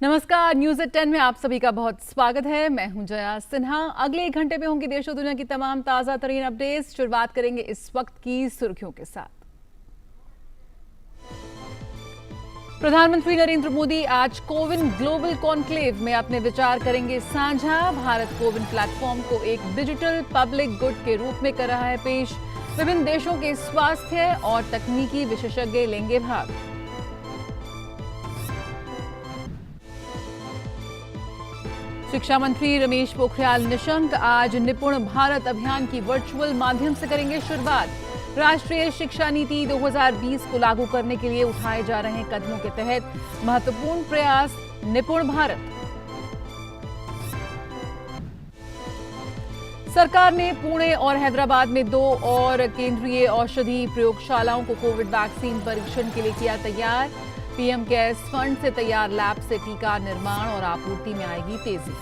नमस्कार, news at 10 में आप सभी का बहुत स्वागत है। मैं हूं जया सिन्हा। अगले 1 घंटे में होंगी देश और दुनिया की तमाम ताजा तरीन अपडेट्स। शुरुआत करेंगे इस वक्त की सुर्खियों के साथ। प्रधानमंत्री नरेंद्र मोदी आज कोविन ग्लोबल कॉन्क्लेव में अपने विचार करेंगे साझा। भारत कोविन प्लेटफॉर्म को एक डिजिटल पब्लिक गुड के रूप में कर रहा है पेश। विभिन्न देशों के स्वास्थ्य और तकनीकी विशेषज्ञ लेंगे भाग। शिक्षा मंत्री रमेश पोखरियाल निशंक आज निपुण भारत अभियान की वर्चुअल माध्यम से करेंगे शुरुआत। राष्ट्रीय शिक्षा नीति 2020 को लागू करने के लिए उठाए जा रहे कदमों के तहत महत्वपूर्ण प्रयास निपुण भारत। सरकार ने पुणे और हैदराबाद में 2 और केंद्रीय औषधि प्रयोगशालाओं को कोविड वैक्सीन परीक्षण के लिए किया तैयार। पीएम केयर्स फंड से तैयार लैब से टीका निर्माण और आपूर्ति में आएगी तेजी।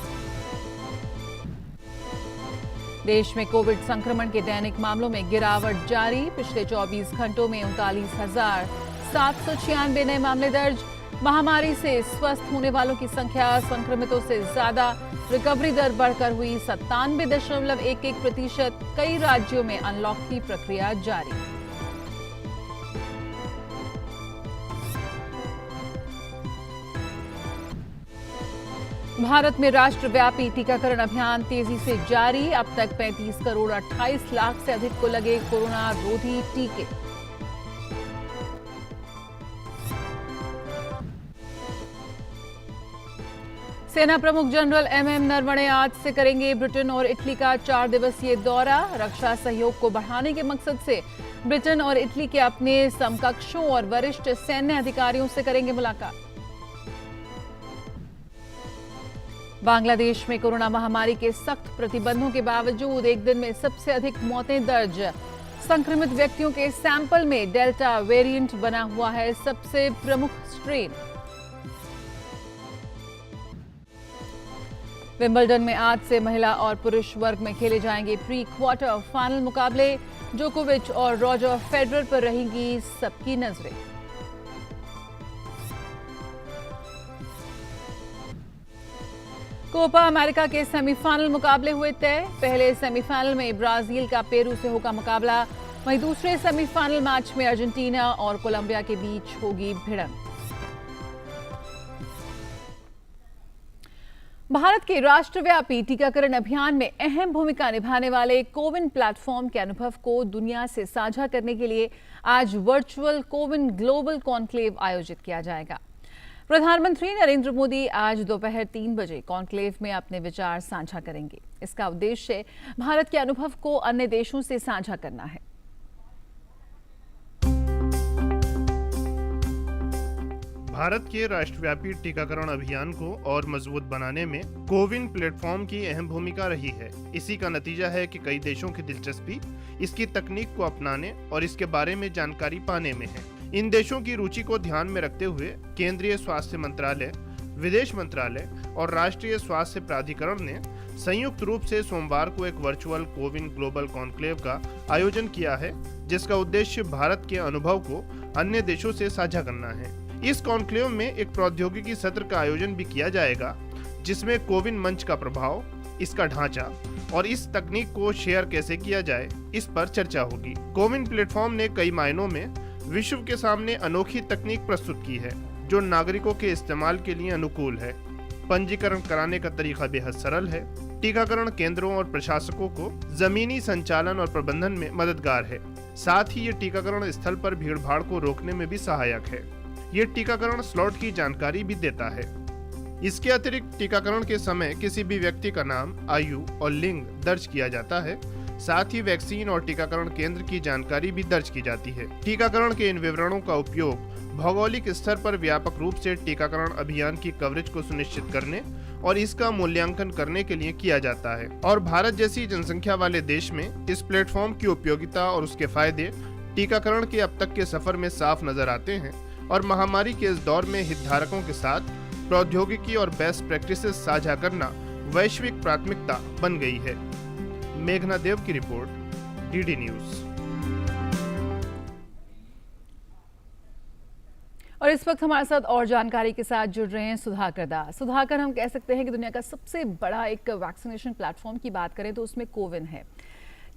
देश में कोविड संक्रमण के दैनिक मामलों में गिरावट जारी। पिछले 24 घंटों में 39,796 नए मामले दर्ज। महामारी से स्वस्थ होने वालों की संख्या संक्रमितों से ज्यादा। रिकवरी दर बढ़कर हुई 97.11%। कई राज्यों में अनलॉक की प्रक्रिया जारी। भारत में राष्ट्रव्यापी टीकाकरण अभियान तेजी से जारी। अब तक 35 करोड़ 28 लाख से अधिक को लगे कोरोना रोधी टीके। सेना प्रमुख जनरल एमएम नरवणे आज से करेंगे ब्रिटेन और इटली का 4 दिवसीय दौरा। रक्षा सहयोग को बढ़ाने के मकसद से ब्रिटेन और इटली के अपने समकक्षों और वरिष्ठ सैन्य अधिकारियों से करेंगे मुलाकात। बांग्लादेश में कोरोना महामारी के सख्त प्रतिबंधों के बावजूद एक दिन में सबसे अधिक मौतें दर्ज। संक्रमित व्यक्तियों के सैंपल में डेल्टा वेरिएंट बना हुआ है सबसे प्रमुख स्ट्रेन। विंबलडन में आज से महिला और पुरुष वर्ग में खेले जाएंगे प्री क्वार्टर फाइनल मुकाबले। जोकोविच और रॉजर फेडरर पर रहेंगी सबकी नजरें। कोपा अमेरिका के सेमीफाइनल मुकाबले हुए तय। पहले सेमीफाइनल में ब्राजील का पेरू से होगा मुकाबला। वहीं दूसरे सेमीफाइनल मैच में अर्जेंटीना और कोलंबिया के बीच होगी भिड़ंत। भारत के राष्ट्रव्यापी टीकाकरण अभियान में अहम भूमिका निभाने वाले कोविन प्लेटफॉर्म के अनुभव को दुनिया से साझा करने के लिए आज वर्चुअल कोविन ग्लोबल कॉन्क्लेव आयोजित किया जाएगा। प्रधानमंत्री नरेंद्र मोदी आज दोपहर 3 बजे कॉन्क्लेव में अपने विचार साझा करेंगे। इसका उद्देश्य भारत के अनुभव को अन्य देशों से साझा करना है। भारत के राष्ट्रव्यापी टीकाकरण अभियान को और मजबूत बनाने में कोविन प्लेटफॉर्म की अहम भूमिका रही है। इसी का नतीजा है कि कई देशों की दिलचस्पी इसकी तकनीक को अपनाने और इसके बारे में जानकारी पाने में है। इन देशों की रुचि को ध्यान में रखते हुए केंद्रीय स्वास्थ्य मंत्रालय, विदेश मंत्रालय और राष्ट्रीय स्वास्थ्य प्राधिकरण ने संयुक्त रूप से सोमवार को एक वर्चुअल कोविन ग्लोबल कॉन्क्लेव का आयोजन किया है, जिसका उद्देश्य भारत के अनुभव को अन्य देशों से साझा करना है। इस कॉन्क्लेव में एक प्रौद्योगिकी सत्र का आयोजन भी किया जाएगा, जिसमें कोविन मंच का प्रभाव, इसका ढांचा और इस तकनीक को शेयर कैसे किया जाए, इस पर चर्चा होगी। कोविन प्लेटफॉर्म ने कई मायनों में विश्व के सामने अनोखी तकनीक प्रस्तुत की है, जो नागरिकों के इस्तेमाल के लिए अनुकूल है। पंजीकरण कराने का तरीका बेहद सरल है। टीकाकरण केंद्रों और प्रशासकों को जमीनी संचालन और प्रबंधन में मददगार है। साथ ही ये टीकाकरण स्थल पर भीड़भाड़ को रोकने में भी सहायक है। ये टीकाकरण स्लॉट की जानकारी भी देता है। इसके अतिरिक्त टीकाकरण के समय किसी भी व्यक्ति का नाम, आयु और लिंग दर्ज किया जाता है। साथ ही वैक्सीन और टीकाकरण केंद्र की जानकारी भी दर्ज की जाती है। टीकाकरण के इन विवरणों का उपयोग भौगोलिक स्तर पर व्यापक रूप से टीकाकरण अभियान की कवरेज को सुनिश्चित करने और इसका मूल्यांकन करने के लिए किया जाता है। और भारत जैसी जनसंख्या वाले देश में इस प्लेटफॉर्म की उपयोगिता और उसके फायदे टीकाकरण के अब तक के सफर में साफ नजर आते हैं। और महामारी के इस दौर में हितधारकों के साथ प्रौद्योगिकी और बेस्ट प्रैक्टिसेस साझा करना वैश्विक प्राथमिकता बन गई है। मेघना देव की रिपोर्ट, डीडी न्यूज। और और इस वक्त हमारे साथ और जानकारी के साथ जुड़ रहे हैं सुधाकर दास। सुधाकर, हम कह सकते हैं कि दुनिया का सबसे बड़ा एक वैक्सीनेशन प्लेटफॉर्म की बात करें तो उसमें कोविन है।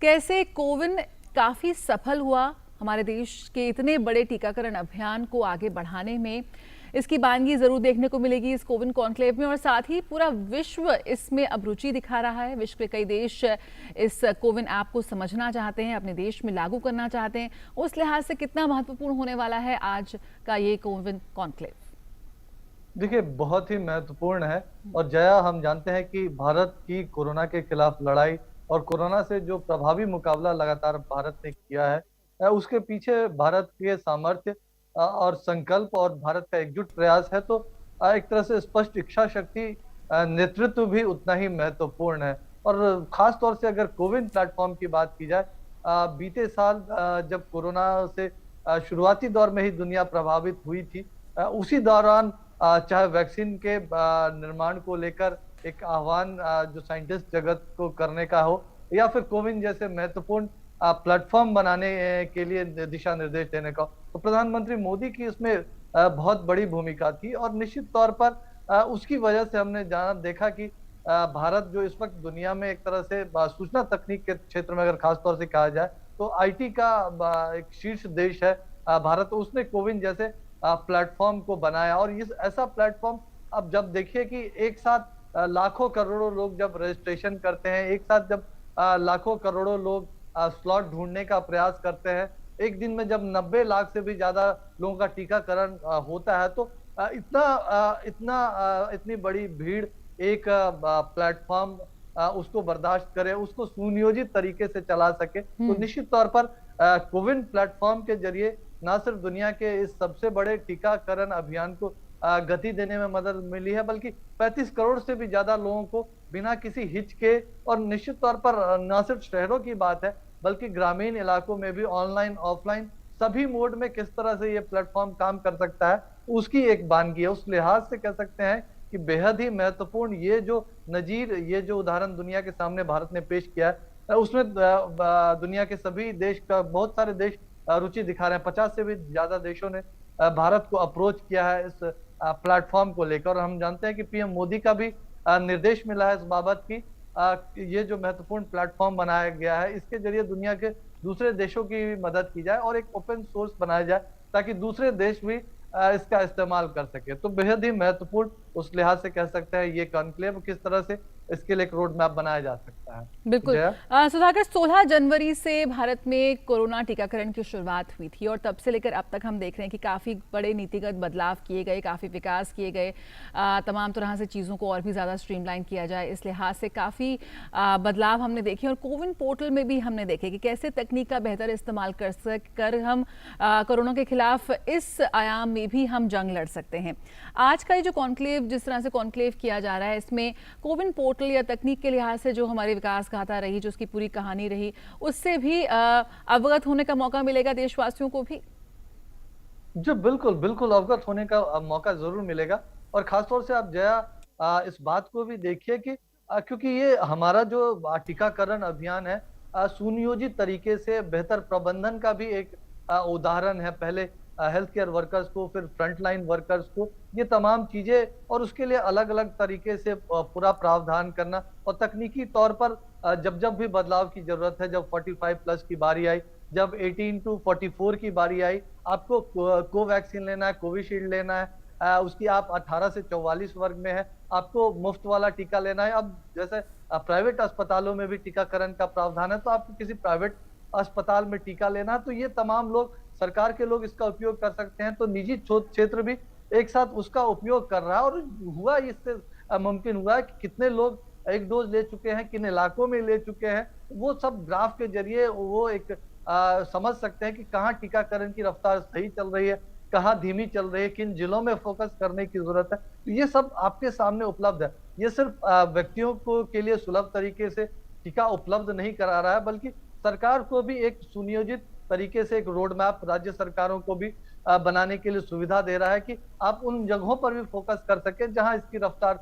कैसे कोविन काफ़ी सफल हुआ हमारे देश के इतने बड़े टीकाकरण अभियान को आगे बढ़ाने में, इसकी बानगी जरूर देखने को मिलेगी इस कोविन कॉन्क्लेव में। और साथ ही पूरा विश्व इसमें अब रुचि दिखा रहा है। विश्व के कई देश इस कोविन ऐप को समझना चाहते हैं, अपने देश में लागू करना चाहते हैं। उस लिहाज से कितना महत्वपूर्ण होने वाला है आज का ये कोविन कॉन्क्लेव? देखिए, बहुत ही महत्वपूर्ण है। और जया, हम जानते हैं कि भारत की कोरोना के खिलाफ लड़ाई और कोरोना से जो प्रभावी मुकाबला लगातार भारत ने किया है, उसके पीछे भारत के सामर्थ्य और संकल्प और भारत का एकजुट प्रयास है। तो एक तरह से स्पष्ट इच्छा शक्ति, नेतृत्व भी उतना ही महत्वपूर्ण है। और खास तौर से अगर कोविन प्लेटफॉर्म की बात की जाए, बीते साल जब कोरोना से शुरुआती दौर में ही दुनिया प्रभावित हुई थी, उसी दौरान चाहे वैक्सीन के निर्माण को लेकर एक आह्वान जो साइंटिस्ट जगत को करने का हो, या फिर कोविन जैसे महत्वपूर्ण प्लेटफॉर्म बनाने के लिए दिशा निर्देश देने का, तो प्रधानमंत्री मोदी की इसमें बहुत बड़ी भूमिका थी। और निश्चित तौर पर उसकी वजह से हमने देखा कि भारत जो इस वक्त दुनिया में एक तरह से सूचना तकनीक के क्षेत्र में अगर खास तौर से कहा जाए तो आईटी का एक शीर्ष देश है भारत। उसने कोविन जैसे प्लेटफॉर्म को बनाया। और इस ऐसा प्लेटफॉर्म, अब जब देखिए कि एक साथ लाखों करोड़ों लोग जब रजिस्ट्रेशन करते हैं, एक साथ जब लाखों करोड़ों लोग स्लॉट ढूंढने का प्रयास करते हैं, एक दिन में जब 90 लाख से भी ज्यादा लोगों का टीकाकरण होता है, तो इतनी बड़ी भीड़ एक प्लेटफॉर्म उसको बर्दाश्त करे, उसको सुनियोजित तरीके से चला सके। तो निश्चित तौर पर कोविन प्लेटफॉर्म के जरिए न सिर्फ दुनिया के इस सबसे बड़े टीकाकरण अभियान को गति देने में मदद मिली है, बल्कि 35 करोड़ से भी ज्यादा लोगों को बिना किसी हिच के, और निश्चित तौर पर न सिर्फ शहरों की बात है बल्कि ग्रामीण इलाकों में भी ऑनलाइन ऑफलाइन सभी मोड में किस तरह से ये प्लेटफॉर्म काम कर सकता है, उसकी एक बानगी है। उस लिहाज से कह सकते हैं कि बेहद ही महत्वपूर्ण ये जो नजीर, ये जो उदाहरण दुनिया के सामने भारत ने पेश किया है, उसमें दुनिया के सभी देश का, बहुत सारे देश रुचि दिखा रहे हैं। 50 से भी ज्यादा देशों ने भारत को अप्रोच किया है इस प्लेटफॉर्म को लेकर। और हम जानते हैं कि पीएम मोदी का भी निर्देश मिला है इस बाबत की ये जो महत्वपूर्ण प्लेटफॉर्म बनाया गया है, इसके जरिए दुनिया के दूसरे देशों की भी मदद की जाए और एक ओपन सोर्स बनाया जाए ताकि दूसरे देश भी इसका इस्तेमाल कर सके। तो बेहद ही महत्वपूर्ण उस लिहाज से कह सकते हैं ये कॉन्क्लेव, किस तरह से इसके लिए एक रोड मैप बनाया जा सकता है। बिल्कुल सुधाकर, 16 जनवरी से भारत में कोरोना टीकाकरण की शुरुआत हुई थी और तब से लेकर अब तक हम देख रहे हैं कि काफ़ी बड़े नीतिगत बदलाव किए गए, काफ़ी विकास किए गए, तमाम तरह से चीज़ों को और भी ज़्यादा स्ट्रीमलाइन किया जाए, इस लिहाज से काफ़ी बदलाव हमने देखे। और कोविन पोर्टल में भी हमने देखे कि कैसे तकनीक का बेहतर इस्तेमाल कर हम कोरोना के खिलाफ इस आयाम में भी हम जंग लड़ सकते हैं। आज का ये जो कॉन्क्लेव, जिस तरह से कॉन्क्लेव किया जा रहा है, इसमें कोविन पोर्टल या तकनीक के लिहाज से जो हमारी विकास गाथा रही, जो उसकी पूरी कहानी रही, उससे भी अवगत होने का मौका मिलेगा देशवासियों को भी। जी बिल्कुल बिल्कुल, अवगत होने का मौका जरूर मिलेगा। और खासतौर से आप जया इस बात को भी देखिए कि क्योंकि ये हमारा जो टीकाकरण अभियान है सुनियोजित तरीके से बेहतर प्रबंधन का भी एक उदाहरण है। पहले हेल्थ केयर वर्कर्स को, फिर फ्रंटलाइन वर्कर्स को, ये तमाम चीजें, और उसके लिए अलग अलग तरीके से पूरा प्रावधान करना। और तकनीकी तौर पर जब जब भी बदलाव की जरूरत है, जब 45 प्लस की बारी आई, जब 18 to 44 की बारी आई, आपको कोवैक्सीन लेना है, कोविशील्ड लेना है, उसकी आप 18 से 44 वर्ग में है, आपको मुफ्त वाला टीका लेना है। अब जैसे प्राइवेट अस्पतालों में भी टीकाकरण का प्रावधान है, तो आपको किसी प्राइवेट अस्पताल में टीका लेना है, तो ये तमाम लोग, सरकार के लोग इसका उपयोग कर सकते हैं। तो निजी क्षेत्र भी एक साथ उसका उपयोग कर रहा है। और हुआ इससे मुमकिन हुआ है कि कितने लोग एक डोज ले चुके हैं, किन इलाकों में ले चुके हैं, वो सब ग्राफ के जरिए वो एक समझ सकते हैं कि कहाँ टीकाकरण की रफ्तार सही चल रही है, कहाँ धीमी चल रही है, किन जिलों में फोकस करने की जरूरत है। तो ये सब आपके सामने उपलब्ध है। ये सिर्फ व्यक्तियों को के लिए सुलभ तरीके से टीका उपलब्ध नहीं करा रहा है, बल्कि सरकार को भी एक सुनियोजित तरीके से एक रोड मैप राज्य सरकारों को भी बनाने के लिए सुविधा दे रहा है कि आप उन जगहों पर भी फोकस कर सके जहां इसकी रफ्तार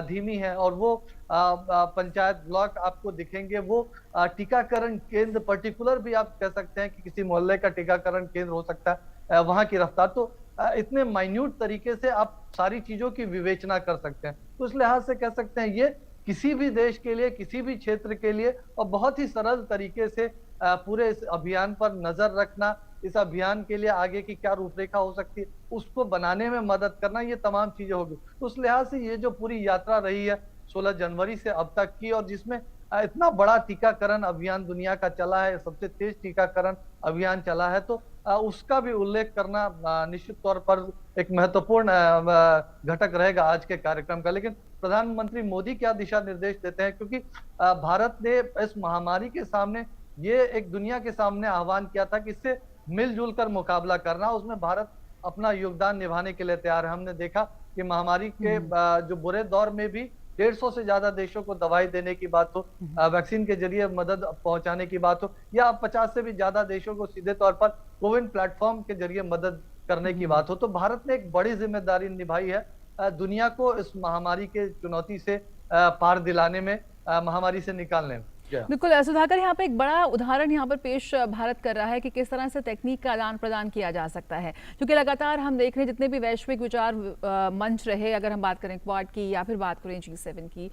धीमी है। और वो पंचायत ब्लॉक आपको दिखेंगे, वो टीकाकरण केंद्र पर्टिकुलर भी आप कह सकते हैं कि किसी मोहल्ले का टीकाकरण केंद्र हो सकता है, वहां की रफ्तार। तो इतने माइन्यूट तरीके से आप सारी चीजों की विवेचना कर सकते हैं। तो इस लिहाज से कह सकते हैं ये किसी भी देश के लिए, किसी भी क्षेत्र के लिए और बहुत ही सरल तरीके से पूरे इस अभियान पर नजर रखना, इस अभियान के लिए आगे की क्या रूपरेखा हो सकती है उसको बनाने में मदद करना, ये तमाम चीजें होगी। तो उस लिहाज से ये जो पूरी यात्रा रही है 16 जनवरी से अब तक की, और जिसमें इतना बड़ा टीकाकरण अभियान दुनिया का चला है, सबसे तेज टीकाकरण अभियान चला है, तो उसका भी उल्लेख करना निश्चित तौर पर एक महत्वपूर्ण घटक रहेगा आज के कार्यक्रम का। लेकिन प्रधानमंत्री मोदी क्या दिशा निर्देश देते हैं, क्योंकि भारत ने इस महामारी के सामने ये एक दुनिया के सामने आह्वान किया था कि इससे मिलजुल कर मुकाबला करना, उसमें भारत अपना योगदान निभाने के लिए तैयार है। हमने देखा कि महामारी के जो बुरे दौर में भी 150 से ज्यादा देशों को दवाई देने की बात हो, वैक्सीन के जरिए मदद पहुंचाने की बात हो, या 50 से भी ज्यादा देशों को सीधे तौर पर कोविन प्लेटफॉर्म के जरिए मदद करने की बात हो, तो भारत ने एक बड़ी जिम्मेदारी निभाई है दुनिया को इस महामारी के चुनौती से पार दिलाने में, महामारी से निकालने में। बिल्कुल सुधाकर, यहाँ पे एक बड़ा उदाहरण यहाँ पर पेश भारत कर रहा है कि किस तरह से तकनीक का आदान प्रदान किया जा सकता है, क्योंकि लगातार हम देख रहे हैं जितने भी वैश्विक विचार मंच रहे, अगर हम बात करें क्वाड की या फिर बात करें G7 की,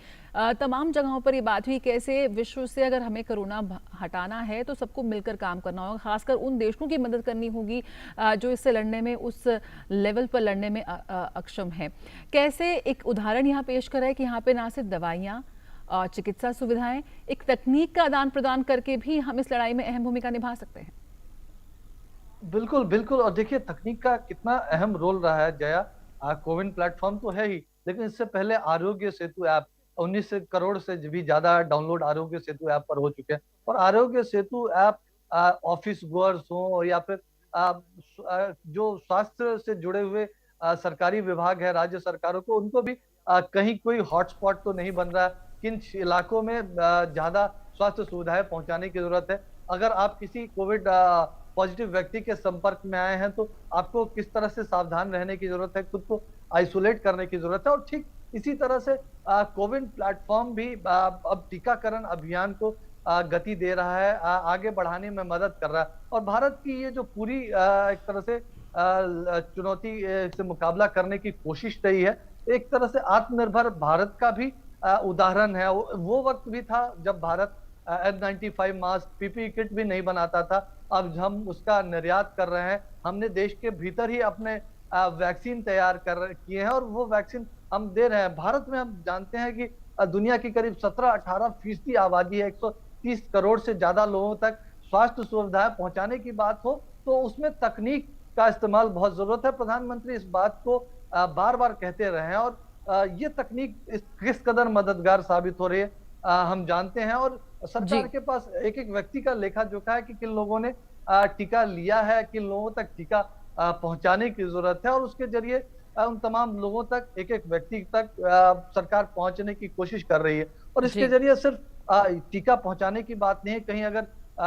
तमाम जगहों पर ये बात हुई कैसे विश्व से अगर हमें कोरोना हटाना है तो सबको मिलकर काम करना होगा, खासकर उन देशों की मदद करनी होगी जो इससे लड़ने में, उस लेवल पर लड़ने में अक्षम है। कैसे एक उदाहरण यहाँ पेश करा है कि यहाँ पे ना सिर्फ दवाइयाँ, चिकित्सा सुविधाएं, एक तकनीक का आदान प्रदान करके भी हम इस लड़ाई में अहम भूमिका निभा सकते हैं। बिल्कुल बिल्कुल, और देखिए तकनीक का कितना अहम रोल रहा है जया। कोविन प्लेटफॉर्म तो है ही, लेकिन इससे पहले आरोग्य सेतु ऐप 19 करोड़ से भी ज्यादा डाउनलोड आरोग्य सेतु ऐप पर हो चुके हैं, और Aarogya Setu app office goers हो या फिर जो स्वास्थ्य से जुड़े हुए सरकारी विभाग है, राज्य सरकारों को, उनको भी कहीं कोई हॉटस्पॉट तो नहीं बन रहा है। किन इलाकों में ज्यादा स्वास्थ्य सुविधाएं पहुंचाने की जरूरत है, अगर आप किसी कोविड पॉजिटिव व्यक्ति के संपर्क में आए हैं तो आपको किस तरह से सावधान रहने की जरूरत है, खुद को आइसोलेट करने की जरूरत है। और ठीक इसी तरह से कोविन प्लेटफॉर्म भी अब टीकाकरण अभियान को गति दे रहा है, आगे बढ़ाने में मदद कर रहा है। और भारत की ये जो पूरी एक तरह से चुनौती से मुकाबला करने की कोशिश रही है, एक तरह से आत्मनिर्भर भारत का भी उदाहरण है। वो वक्त भी था जब Bharat N95 mask, PPE kit भी नहीं बनाता था, अब हम उसका निर्यात कर रहे हैं। हमने देश के भीतर ही अपने वैक्सीन तैयार किए हैं और वो वैक्सीन हम दे रहे हैं। भारत में हम जानते हैं कि दुनिया की करीब 17-18% आबादी है, 130 करोड़ से ज्यादा लोगों तक स्वास्थ्य सुविधाएं पहुंचाने की बात हो तो उसमें तकनीक का इस्तेमाल बहुत जरूरत है। प्रधानमंत्री इस बात को बार बार कहते रहे हैं, और ये तकनीक किस कदर मददगार साबित हो रही है हम जानते हैं। और सरकार के पास एक एक व्यक्ति का लेखा जोखा है कि किन लोगों ने टीका लिया है, किन लोगों तक टीका पहुंचाने की जरूरत है, और उसके जरिए उन तमाम लोगों तक, एक एक व्यक्ति तक सरकार पहुंचने की कोशिश कर रही है। और इसके जरिए सिर्फ टीका पहुंचाने की बात नहीं है, कहीं अगर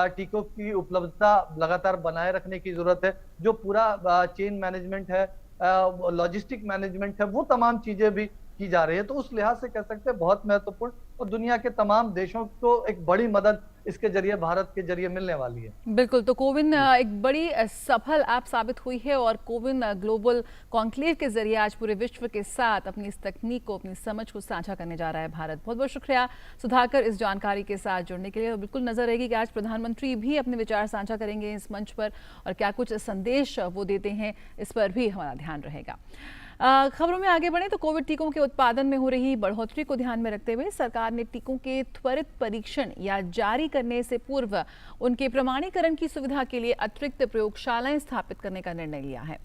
टीकों की उपलब्धता लगातार बनाए रखने की जरूरत है, जो पूरा चेन मैनेजमेंट है, लॉजिस्टिक मैनेजमेंट है, वो तमाम चीजें भी की जा रही है। तो उस लिहाज से कह सकते हैं बहुत महत्वपूर्ण, और दुनिया के तमाम देशों को एक बड़ी मदद इसके जरिए, भारत के जरिए मिलने वाली है। बिल्कुल, तो कोविन एक बड़ी सफल ऐप साबित हुई है, और कोविन ग्लोबल कॉन्क्लेव के जरिए आज पूरे विश्व के साथ अपनी इस तकनीक को, अपनी समझ को साझा करने जा रहा है भारत। बहुत बहुत शुक्रिया सुधाकर इस जानकारी के साथ जुड़ने के लिए। बिल्कुल नजर रहेगी कि आज प्रधानमंत्री भी अपने विचार साझा करेंगे इस मंच पर, और क्या कुछ संदेश वो देते हैं इस पर भी हमारा ध्यान रहेगा। खबरों में आगे बढ़े तो कोविड टीकों के उत्पादन में हो रही बढ़ोतरी को ध्यान में रखते हुए सरकार ने टीकों के त्वरित परीक्षण या जारी करने से पूर्व उनके प्रमाणीकरण की सुविधा के लिए अतिरिक्त प्रयोगशालाएं स्थापित करने का निर्णय लिया है।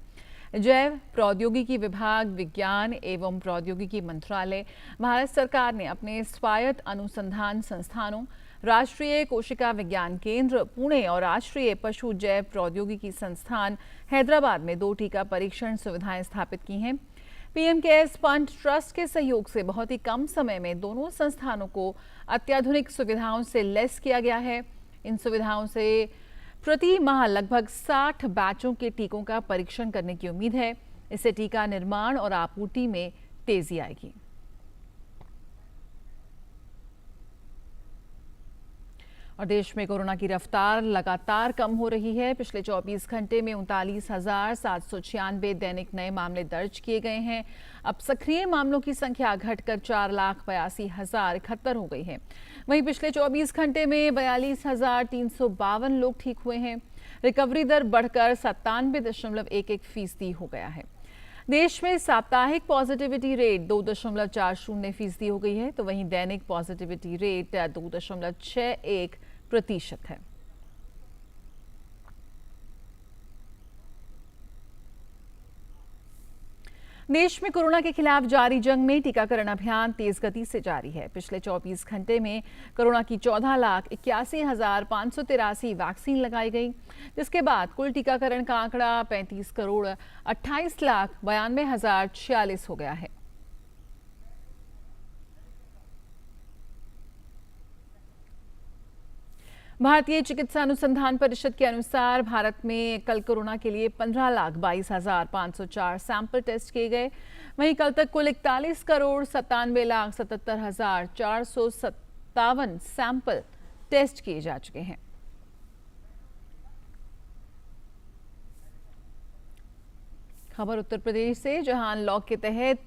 जैव प्रौद्योगिकी विभाग, विज्ञान एवं प्रौद्योगिकी मंत्रालय, भारत सरकार ने अपने स्वायत्त अनुसंधान संस्थानों, राष्ट्रीय कोशिका विज्ञान केंद्र पुणे और राष्ट्रीय पशु जैव प्रौद्योगिकी संस्थान हैदराबाद में 2 टीका परीक्षण सुविधाएं स्थापित की हैं। पीएम केयर्स फंड ट्रस्ट के सहयोग से बहुत ही कम समय में दोनों संस्थानों को अत्याधुनिक सुविधाओं से लैस किया गया है। इन सुविधाओं से प्रति माह लगभग 60 बैचों के टीकों का परीक्षण करने की उम्मीद है। इससे टीका निर्माण और आपूर्ति में तेजी आएगी। और देश में कोरोना की रफ्तार लगातार कम हो रही है। पिछले 24 घंटे में 39,796 दैनिक नए मामले दर्ज किए गए हैं। अब सक्रिय मामलों की संख्या घटकर 4,82,071 हो गई है। वहीं पिछले 24 घंटे में 42,352 लोग ठीक हुए हैं। रिकवरी दर बढ़कर 97.11% हो गया है। देश में साप्ताहिक पॉजिटिविटी रेट 2.40% हो गई है, तो वहीं दैनिक पॉजिटिविटी रेट 2.61% है। देश में कोरोना के खिलाफ जारी जंग में टीकाकरण अभियान तेज गति से जारी है। पिछले 24 घंटे में कोरोना की 14,81,583 वैक्सीन लगाई गई, जिसके बाद कुल टीकाकरण का आंकड़ा 35,28,92,046 हो गया है। भारतीय चिकित्सा अनुसंधान परिषद के अनुसार भारत में कल कोरोना के लिए 15,22,504 सैंपल टेस्ट किए गए। वहीं कल तक कुल 41,97,77,457 सैंपल टेस्ट किए जा चुके हैं। खबर उत्तर प्रदेश से, जहां अनलॉक के तहत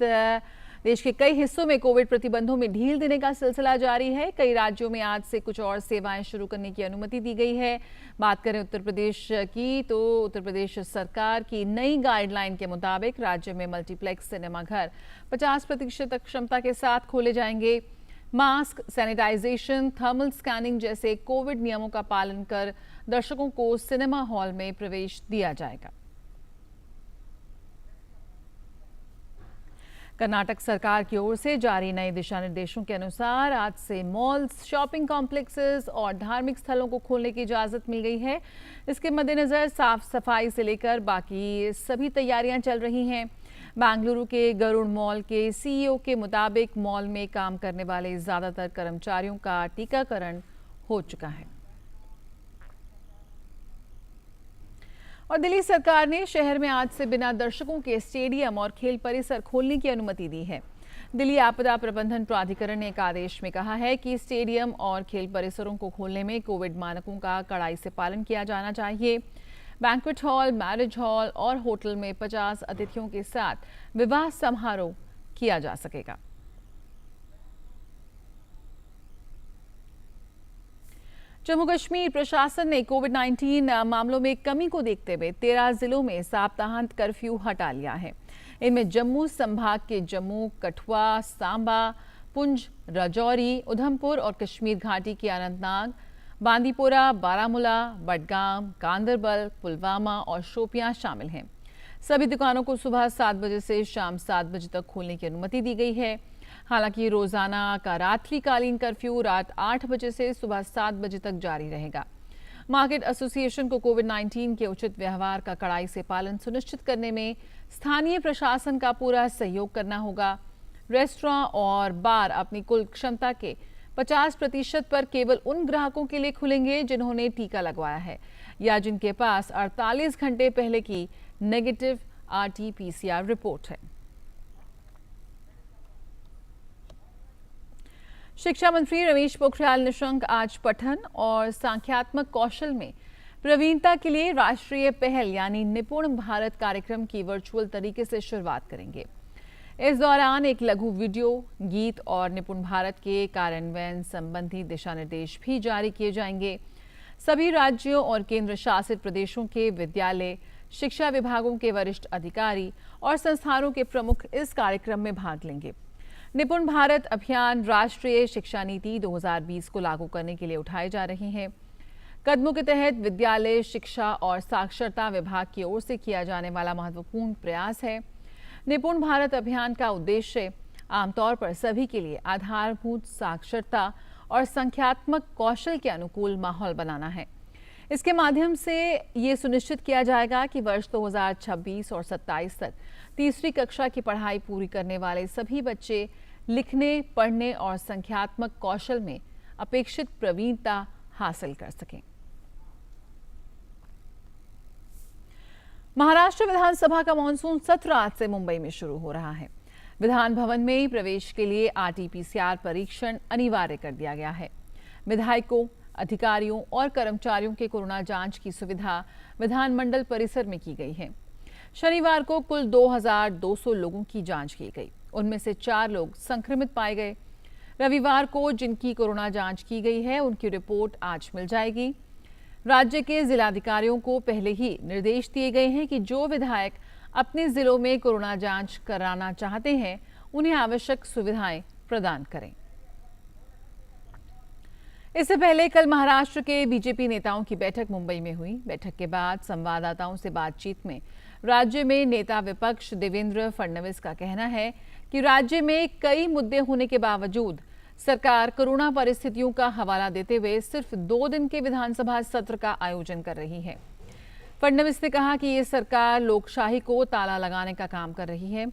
देश के कई हिस्सों में कोविड प्रतिबंधों में ढील देने का सिलसिला जारी है। कई राज्यों में आज से कुछ और सेवाएं शुरू करने की अनुमति दी गई है। बात करें उत्तर प्रदेश की, तो उत्तर प्रदेश सरकार की नई गाइडलाइन के मुताबिक राज्य में मल्टीप्लेक्स सिनेमाघर 50% क्षमता के साथ खोले जाएंगे। मास्क, सैनिटाइजेशन, थर्मल स्कैनिंग जैसे कोविड नियमों का पालन कर दर्शकों को सिनेमा हॉल में प्रवेश दिया जाएगा। कर्नाटक सरकार की ओर से जारी नए दिशा निर्देशों के अनुसार आज से मॉल्स, शॉपिंग कॉम्प्लेक्सेस और धार्मिक स्थलों को खोलने की इजाजत मिल गई है। इसके मद्देनजर साफ सफाई से लेकर बाकी सभी तैयारियां चल रही हैं। बेंगलुरु के गरुड़ मॉल के सीईओ के मुताबिक मॉल में काम करने वाले ज्यादातर कर्मचारियों का टीकाकरण हो चुका है। और दिल्ली सरकार ने शहर में आज से बिना दर्शकों के स्टेडियम और खेल परिसर खोलने की अनुमति दी है। दिल्ली आपदा प्रबंधन प्राधिकरण ने एक आदेश में कहा है कि स्टेडियम और खेल परिसरों को खोलने में कोविड मानकों का कड़ाई से पालन किया जाना चाहिए। बैंक्वेट हॉल, मैरिज हॉल और होटल में 50 अतिथियों के साथ विवाह समारोह किया जा सकेगा। जम्मू कश्मीर प्रशासन ने कोविड-19 मामलों में कमी को देखते हुए 13 जिलों में सप्ताहांत कर्फ्यू हटा लिया है। इनमें जम्मू संभाग के जम्मू, कठुआ, सांबा, पुंछ, राजौरी, उधमपुर और कश्मीर घाटी के अनंतनाग, बांदीपोरा, बारामूला, बडगाम, गांदरबल, पुलवामा और शोपियां शामिल हैं। सभी दुकानों को सुबह 7 बजे से शाम 7 बजे तक खोलने की अनुमति दी गई है। हालांकि रोजाना का रात्रिकालीन कर्फ्यू रात 8 बजे से सुबह 7 बजे तक जारी रहेगा। मार्केट एसोसिएशन को कोविड-19 के उचित व्यवहार का कड़ाई से पालन सुनिश्चित करने में स्थानीय प्रशासन का पूरा सहयोग करना होगा। रेस्टोरेंट और बार अपनी कुल क्षमता के 50% पर केवल उन ग्राहकों के लिए खुलेंगे जिन्होंने टीका लगवाया है या जिनके पास 48 घंटे पहले की नेगेटिव RT-PCR रिपोर्ट है। शिक्षा मंत्री रमेश पोखरियाल निशंक आज पठन और सांख्यात्मक कौशल में प्रवीणता के लिए राष्ट्रीय पहल यानी निपुण भारत कार्यक्रम की वर्चुअल तरीके से शुरुआत करेंगे। इस दौरान एक लघु वीडियो, गीत और निपुण भारत के कार्यान्वयन संबंधी दिशा निर्देश भी जारी किए जाएंगे। सभी राज्यों और केंद्र शासित प्रदेशों के विद्यालय, शिक्षा विभागों के वरिष्ठ अधिकारी और संस्थानों के प्रमुख इस कार्यक्रम में भाग लेंगे। निपुण भारत अभियान राष्ट्रीय शिक्षा नीति 2020 को लागू करने के लिए उठाए जा रहे हैं। कदमों के तहत विद्यालय, शिक्षा और साक्षरता विभाग की ओर से किया जाने वाला महत्वपूर्ण प्रयास है। निपुण भारत अभियान का उद्देश्य आमतौर पर सभी के लिए आधारभूत साक्षरता और संख्यात्मक कौशल के अनुकूल माहौल बनाना है। इसके माध्यम से ये सुनिश्चित किया जाएगा कि वर्ष 2026 और 27 तक तीसरी कक्षा की पढ़ाई पूरी करने वाले सभी बच्चे लिखने, पढ़ने और संख्यात्मक कौशल में अपेक्षित प्रवीणता हासिल कर सकें। महाराष्ट्र विधानसभा का मानसून सत्र आज से मुंबई में शुरू हो रहा है। विधान भवन में प्रवेश के लिए RT-PCR परीक्षण अनिवार्य कर दिया गया है। विधायकों, अधिकारियों और कर्मचारियों के कोरोना जांच की सुविधा विधानमंडल परिसर में की गई है। शनिवार को कुल 2200 लोगों की जांच की गई, उनमें से 4 लोग संक्रमित पाए गए। रविवार को जिनकी कोरोना जांच की गई है उनकी रिपोर्ट आज मिल जाएगी। राज्य के जिलाधिकारियों को पहले ही निर्देश दिए गए हैं कि जो विधायक अपने जिलों में कोरोना जांच कराना चाहते हैं उन्हें आवश्यक सुविधाएं प्रदान करें। इससे पहले कल महाराष्ट्र के बीजेपी नेताओं की बैठक मुंबई में हुई। बैठक के बाद संवाददाताओं से बातचीत में राज्य में नेता विपक्ष देवेंद्र फडणवीस का कहना है कि राज्य में कई मुद्दे होने के बावजूद सरकार कोरोना परिस्थितियों का हवाला देते हुए सिर्फ 2 दिन के विधानसभा सत्र का आयोजन कर रही है। फडणवीस ने कहा कि ये सरकार लोकशाही को ताला लगाने का काम कर रही है।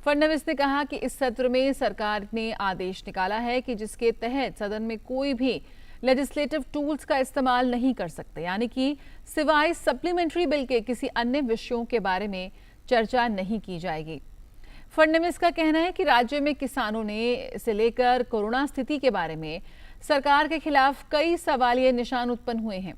फडणवीस ने कहा कि इस सत्र में सरकार ने आदेश निकाला है कि जिसके तहत सदन में कोई भी लेजिस्लेटिव टूल्स का इस्तेमाल नहीं कर सकते, यानी कि सिवाय सप्लीमेंट्री बिल के किसी अन्य विषयों के बारे में चर्चा नहीं की जाएगी। फडणवीस का कहना है कि राज्य में किसानों ने इसे लेकर कोरोना स्थिति के बारे में सरकार के खिलाफ कई सवालिया निशान उत्पन्न हुए हैं।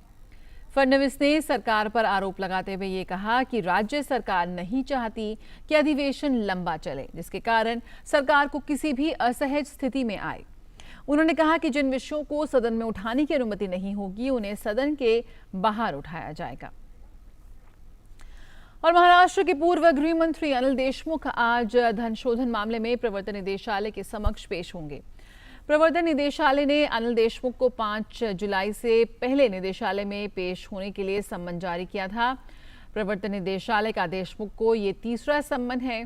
फडणवीस ने सरकार पर आरोप लगाते हुए ये कहा कि राज्य सरकार नहीं चाहती कि अधिवेशन लंबा चले, जिसके कारण सरकार को किसी भी असहज स्थिति में आए। उन्होंने कहा कि जिन विषयों को सदन में उठाने की अनुमति नहीं होगी उन्हें सदन के बाहर उठाया जाएगा। और महाराष्ट्र के पूर्व गृह मंत्री अनिल देशमुख आज धन शोधन मामले में प्रवर्तन निदेशालय के समक्ष पेश होंगे। प्रवर्तन निदेशालय ने अनिल देशमुख को 5 जुलाई से पहले निदेशालय में पेश होने के लिए सम्मन जारी किया था। प्रवर्तन निदेशालय का देशमुख को ये तीसरा सम्मन है।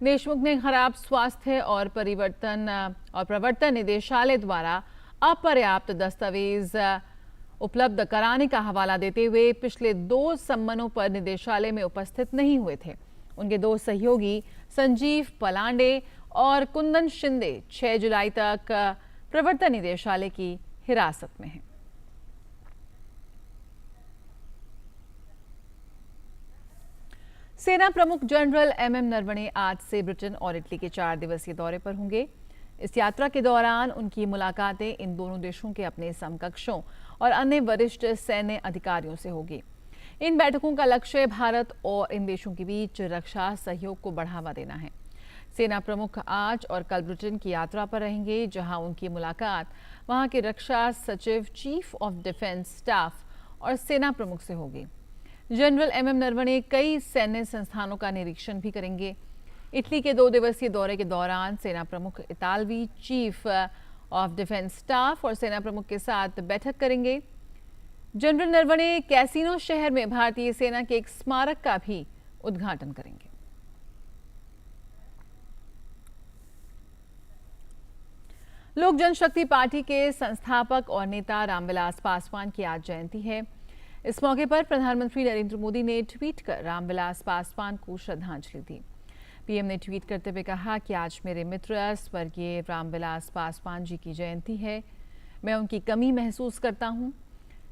देशमुख ने खराब स्वास्थ्य और प्रवर्तन निदेशालय द्वारा अपर्याप्त दस्तावेज उपलब्ध कराने का हवाला देते हुए पिछले 2 सम्मनों पर निदेशालय में उपस्थित नहीं हुए थे। उनके 2 सहयोगी संजीव पलांडे और कुंदन शिंदे 6 जुलाई तक प्रवर्तन निदेशालय की हिरासत में हैं। सेना प्रमुख जनरल एमएम नरवणे आज से ब्रिटेन और इटली के 4 दिवसीय दौरे पर होंगे। इस यात्रा के दौरान उनकी मुलाकातें इन दोनों देशों के अपने समकक्षों और अन्य वरिष्ठ सैन्य अधिकारियों से होगी। इन बैठकों का लक्ष्य भारत और इन देशों के बीच रक्षा सहयोग को बढ़ावा देना है। सेना प्रमुख आज और कल ब्रिटेन की यात्रा पर रहेंगे, जहां उनकी मुलाकात वहां के रक्षा सचिव, चीफ ऑफ डिफेंस स्टाफ और सेना प्रमुख से होगी। जनरल एमएम नरवणे कई सैन्य संस्थानों का निरीक्षण भी करेंगे। इटली के 2 दिवसीय दौरे के दौरान सेना प्रमुख इतालवी चीफ ऑफ डिफेंस स्टाफ और सेना प्रमुख के साथ बैठक करेंगे। जनरल नरवणे कैसिनो शहर में भारतीय सेना के एक स्मारक का भी उद्घाटन करेंगे। लोक जनशक्ति पार्टी के संस्थापक और नेता रामविलास पासवान की आज जयंती है। इस मौके पर प्रधानमंत्री नरेंद्र मोदी ने ट्वीट कर रामविलास पासवान को श्रद्धांजलि दी। पीएम ने ट्वीट करते हुए कहा कि आज मेरे मित्र स्वर्गीय रामविलास पासवान जी की जयंती है। मैं उनकी कमी महसूस करता हूं।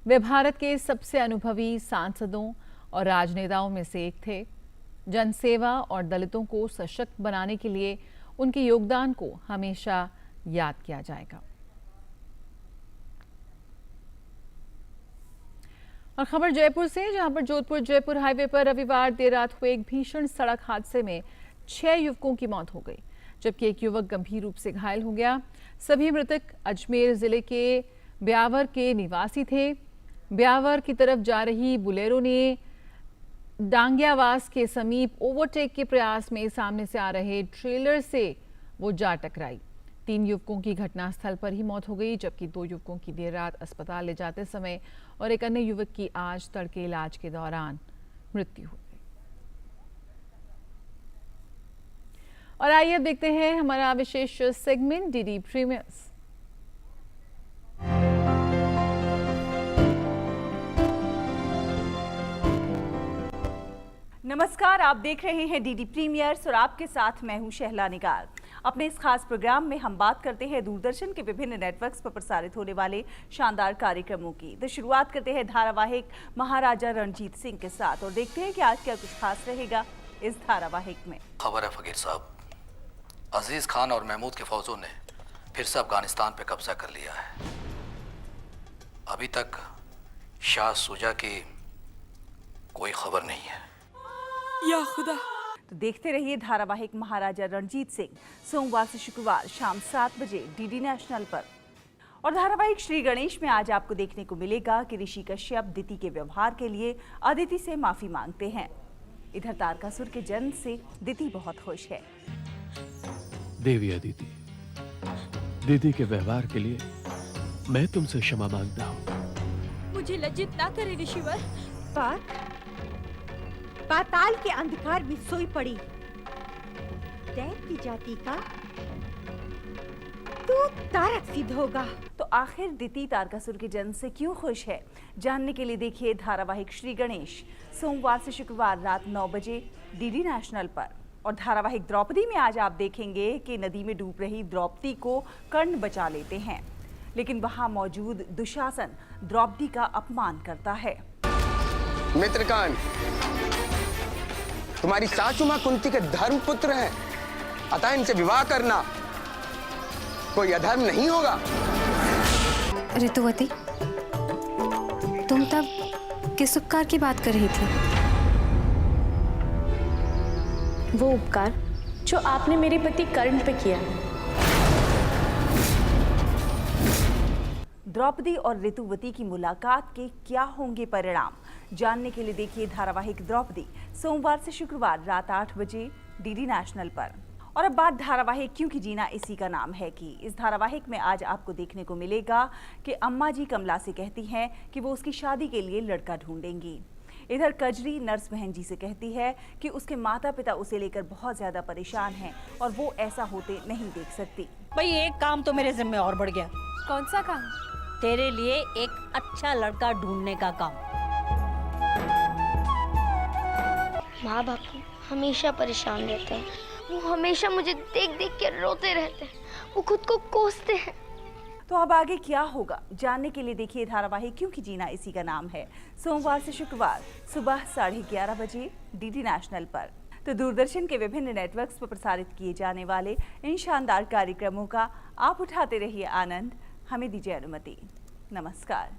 वे भारत के सबसे अनुभवी सांसदों और राजनेताओं में से एक थे। जनसेवा और दलितों को सशक्त बनाने के लिए उनके योगदान को हमेशा याद किया जाएगा। और खबर जयपुर से, जहां पर जोधपुर जयपुर हाईवे पर रविवार देर रात हुए एक भीषण सड़क हादसे में 6 युवकों की मौत हो गई, जबकि एक युवक गंभीर रूप से घायल हो गया। सभी मृतक अजमेर जिले के ब्यावर के निवासी थे। ब्यावर की तरफ जा रही बुलेरो ने डांगियावास के समीप ओवरटेक के प्रयास में सामने से आ रहे ट्रेलर से वो जा टकराई। 3 युवकों की घटनास्थल पर ही मौत हो गई, जबकि 2 युवकों की देर रात अस्पताल ले जाते समय और एक अन्य युवक की आज तड़के इलाज के दौरान मृत्यु हो गई। और आइए अब देखते हैं हमारा विशेष सेगमेंट डीडी प्रीमियर्स। नमस्कार, आप देख रहे हैं डीडी प्रीमियर्स और आपके साथ मैं हूं शहला निगार। अपने इस खास प्रोग्राम में हम बात करते हैं दूरदर्शन के विभिन्न नेटवर्क्स पर प्रसारित होने वाले शानदार कार्यक्रमों की। तो शुरुआत करते हैं धारावाहिक महाराजा रणजीत सिंह के साथ और देखते हैं कि आज क्या कुछ खास रहेगा इस धारावाहिक में। खबर है फकीर साहब, अजीज खान और महमूद के फौजों ने फिर से अफगानिस्तान पे कब्जा कर लिया है। अभी तक शाह सुजा की कोई खबर नहीं है। या खुदा। तो देखते रहिए धारावाहिक महाराजा रणजीत सिंह सोमवार से शुक्रवार शाम 7 बजे डीडी नेशनल पर। और धारावाहिक श्री गणेश में आज आपको देखने को मिलेगा कि ऋषि कश्यप दिति के व्यवहार के लिए अदिति से माफी मांगते हैं। इधर तारकासुर के जन्म से दिति बहुत खुश है। देवी अदिति, दीदी के व्यवहार के लिए मैं तुमसे क्षमा मांगता हूँ। मुझे लज्जित ना करे ऋषिवर। पाताल के अंधकार में सोई पड़ी दैत्य जाति का तू तारक सिद्ध होगा। तो आखिर दिति तारकासुर के जन्म से क्यों खुश है, जानने के लिए देखिए धारावाहिक श्री गणेश सोमवार से शुक्रवार रात 9 बजे डीडी नेशनल पर। और धारावाहिक द्रौपदी में आज आप देखेंगे कि नदी में डूब रही द्रौपदी को कर्ण बचा लेते हैं, लेकिन वहां मौजूद दुशासन द्रौपदी का अपमान करता है। मित्रकान, तुम्हारी सासू मां कुंती के धर्म पुत्र हैं, अतः इनसे विवाह करना कोई अधर्म नहीं होगा। ऋतुवती, तुम तब किस उपकार की बात कर रही थी? वो उपकार जो आपने मेरे पति कर्ण पे किया। द्रौपदी और ऋतुवती की मुलाकात के क्या होंगे परिणाम, जानने के लिए देखिए धारावाहिक द्रौपदी सोमवार से शुक्रवार रात 8 बजे डीडी नेशनल पर। और अब बात धारावाहिक क्योंकि जीना इसी का नाम है कि इस धारावाहिक में आज आपको देखने को मिलेगा कि अम्मा जी कमला से कहती हैं कि वो उसकी शादी के लिए लड़का ढूंढेंगी। इधर कजरी नर्स बहन जी से कहती है कि उसके माता पिता उसे लेकर बहुत ज्यादा परेशान हैं और वो ऐसा होते नहीं देख सकती। भाई एक काम तो मेरे जिम्मे और बढ़ गया। कौन सा काम? तेरे लिए एक अच्छा लड़का ढूंढने का काम। माँ बापू हमेशा परेशान रहते हैं, वो हमेशा मुझे देख देख के रोते रहते हैं, वो खुद को कोसते हैं। तो अब आगे क्या होगा, जानने के लिए देखिए धारावाहिक क्योंकि जीना इसी का नाम है सोमवार से शुक्रवार सुबह 11:30 बजे डीडी नेशनल पर। तो दूरदर्शन के विभिन्न नेटवर्क्स पर प्रसारित किए जाने वाले इन शानदार कार्यक्रमों का आप उठाते रहिए आनंद। हमें दीजिए अनुमति। नमस्कार।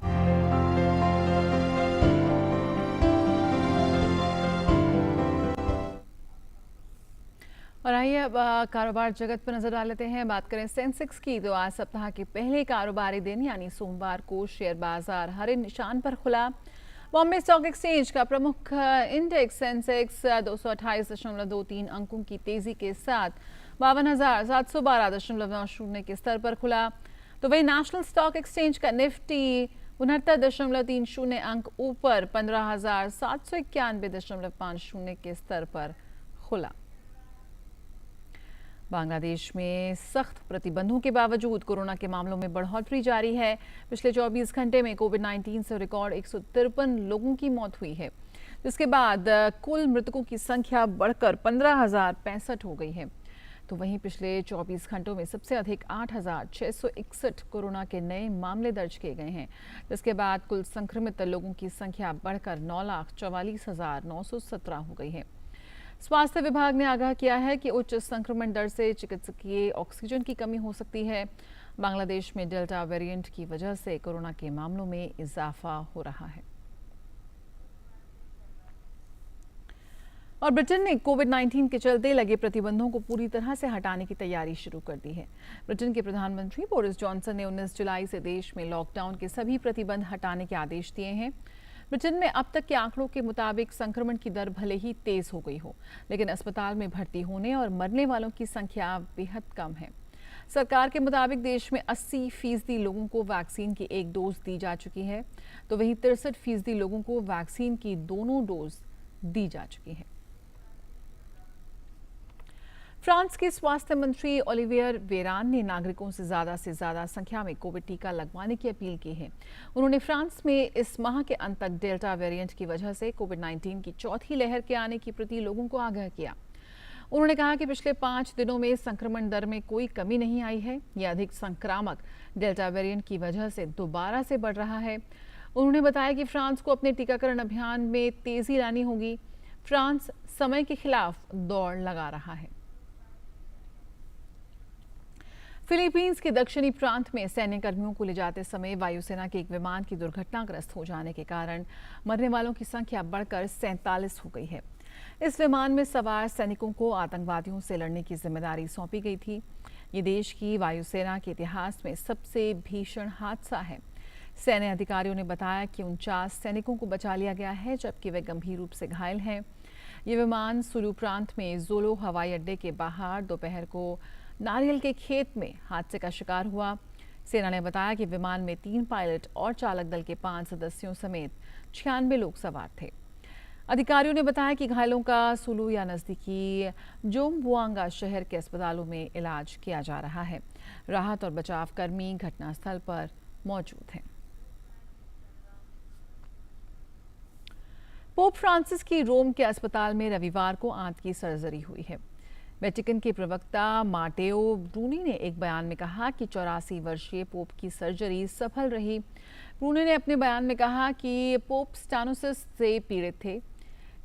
और आइए अब कारोबार जगत पर नजर डाल लेते हैं। बात करें सेंसेक्स की, तो आज सप्ताह के पहले कारोबारी दिन यानी सोमवार को शेयर बाजार हरे निशान पर खुला। बॉम्बे स्टॉक एक्सचेंज का प्रमुख इंडेक्स सेंसेक्स 228.23 अंकों की तेजी के साथ 52,712.90 के स्तर पर खुला। तो वही नेशनल स्टॉक एक्सचेंज का निफ्टी 69.30 अंक ऊपर 15,791.50 के स्तर पर खुला। बांग्लादेश में सख्त प्रतिबंधों के बावजूद कोरोना के मामलों में बढ़ोतरी जारी है। पिछले 24 घंटे में कोविड-19 से रिकॉर्ड 153 लोगों की मौत हुई है, जिसके बाद कुल मृतकों की संख्या बढ़कर 15,065 हो गई है। तो वहीं पिछले 24 घंटों में सबसे अधिक 8,661 कोरोना के नए मामले दर्ज किए गए हैं, जिसके बाद कुल संक्रमित लोगों की संख्या बढ़कर 9,44,917 हो गई है। स्वास्थ्य विभाग ने आगाह किया है कि उच्च संक्रमण दर से चिकित्सकीय ऑक्सीजन की कमी हो सकती है। बांग्लादेश में डेल्टा वेरिएंट की वजह से कोरोना के मामलों में इजाफा हो रहा है। और ब्रिटेन ने कोविड-19 के चलते लगे प्रतिबंधों को पूरी तरह से हटाने की तैयारी शुरू कर दी है। ब्रिटेन के प्रधानमंत्री बोरिस जॉनसन ने 19 जुलाई से देश में लॉकडाउन के सभी प्रतिबंध हटाने के आदेश दिए हैं। ब्रिटेन में अब तक के आंकड़ों के मुताबिक संक्रमण की दर भले ही तेज हो गई हो, लेकिन अस्पताल में भर्ती होने और मरने वालों की संख्या बेहद कम है। सरकार के मुताबिक देश में 80% लोगों को वैक्सीन की एक डोज दी जा चुकी है, तो वहीं 63% लोगों को वैक्सीन की दोनों डोज दी जा चुकी है। फ्रांस के स्वास्थ्य मंत्री ओलिवियर वेरान ने नागरिकों से ज्यादा संख्या में कोविड टीका लगवाने की अपील की है। उन्होंने फ्रांस में इस माह के अंत तक डेल्टा वेरिएंट की वजह से कोविड-19 की चौथी लहर के आने के प्रति लोगों को आगाह किया। उन्होंने कहा कि पिछले 5 दिनों में संक्रमण दर में कोई कमी नहीं आई है। यह अधिक संक्रामक डेल्टा वेरिएंट की वजह से दोबारा से बढ़ रहा है। उन्होंने बताया कि फ्रांस को अपने टीकाकरण अभियान में तेजी लानी होगी। फ्रांस समय के खिलाफ दौड़ लगा रहा है। फिलीपींस के दक्षिणी प्रांत में सैन्य कर्मियों को ले जाते समय वायुसेना के एक विमान की दुर्घटनाग्रस्त हो जाने के कारण मरने वालों की संख्या बढ़कर 47 हो गई है। इस विमान में सवार सैनिकों को आतंकवादियों से लड़ने की जिम्मेदारी सौंपी गई थी। ये देश की वायुसेना के इतिहास में सबसे भीषण हादसा है। सैन्य अधिकारियों ने बताया कि 49 सैनिकों को बचा लिया गया है, जबकि वे गंभीर रूप से घायल हैं। ये विमान सुलू प्रांत में जोलो हवाई अड्डे के बाहर दोपहर को नारियल के खेत में हादसे का शिकार हुआ। सेना ने बताया कि विमान में 3 पायलट और चालक दल के 5 सदस्यों समेत 96 लोग सवार थे। अधिकारियों ने बताया कि घायलों का सुलू या नजदीकी जोमबुआंगा शहर के अस्पतालों में इलाज किया जा रहा है। राहत और बचाव कर्मी घटनास्थल पर मौजूद हैं। पोप फ्रांसिस की रोम के अस्पताल में रविवार को आंत की सर्जरी हुई है। वेटिकन के प्रवक्ता माटेओ ब्रूनी ने एक बयान में कहा कि 84 वर्षीय पोप की सर्जरी सफल रही। ब्रूनी ने अपने बयान में कहा कि पोप स्टेनोसिस से पीड़ित थे।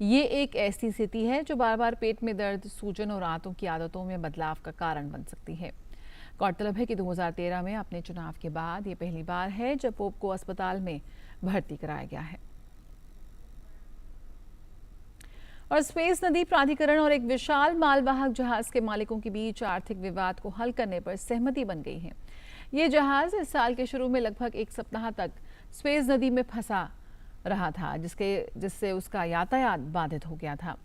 ये एक ऐसी स्थिति है जो बार बार पेट में दर्द, सूजन और आंतों की आदतों में बदलाव का कारण बन सकती है। गौरतलब है कि 2013 में अपने चुनाव के बाद ये पहली बार है जब पोप को अस्पताल में भर्ती कराया गया है। और स्वेज नदी प्राधिकरण और एक विशाल मालवाहक जहाज के मालिकों के बीच आर्थिक विवाद को हल करने पर सहमति बन गई है। ये जहाज इस साल के शुरू में लगभग 1 सप्ताह तक स्वेज नदी में फंसा रहा था, जिससे उसका यातायात बाधित हो गया था।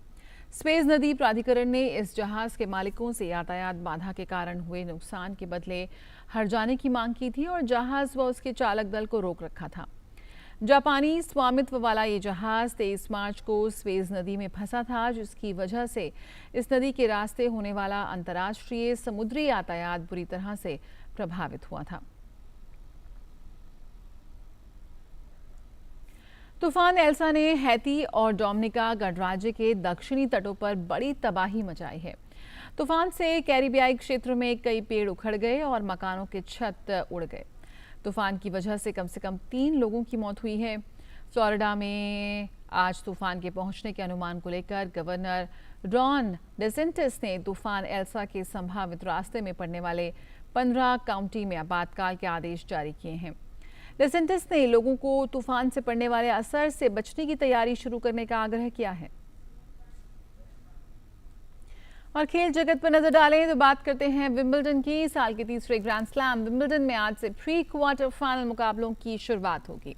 स्वेज नदी प्राधिकरण ने इस जहाज के मालिकों से यातायात बाधा के कारण हुए नुकसान के बदले हर्जाने की मांग की थी और जहाज व उसके चालक दल को रोक रखा था। जापानी स्वामित्व वाला ये जहाज 23 मार्च को स्वेज नदी में फंसा था, जिसकी वजह से इस नदी के रास्ते होने वाला अंतर्राष्ट्रीय समुद्री यातायात बुरी तरह से प्रभावित हुआ था। तूफान एल्सा ने हैती और डोमिनिका गणराज्य के दक्षिणी तटों पर बड़ी तबाही मचाई है। तूफान से कैरिबियाई क्षेत्र में कई पेड़ उखड़ गए और मकानों के छत उड़ गए। तूफान की वजह से कम 3 लोगों की मौत हुई है। फ्लोरिडा में आज तूफान के पहुंचने के अनुमान को लेकर गवर्नर रॉन डेसेंटिस ने तूफान एल्सा के संभावित रास्ते में पड़ने वाले 15 काउंटी में आपातकाल के आदेश जारी किए हैं। डेसेंटिस ने लोगों को तूफान से पड़ने वाले असर से बचने की तैयारी शुरू करने का आग्रह किया है। और खेल जगत पर नजर डालें तो बात करते हैं विंबलडन की। साल के तीसरे ग्रैंड स्लैम विंबलडन में आज से प्री क्वार्टर फाइनल मुकाबलों की शुरुआत होगी,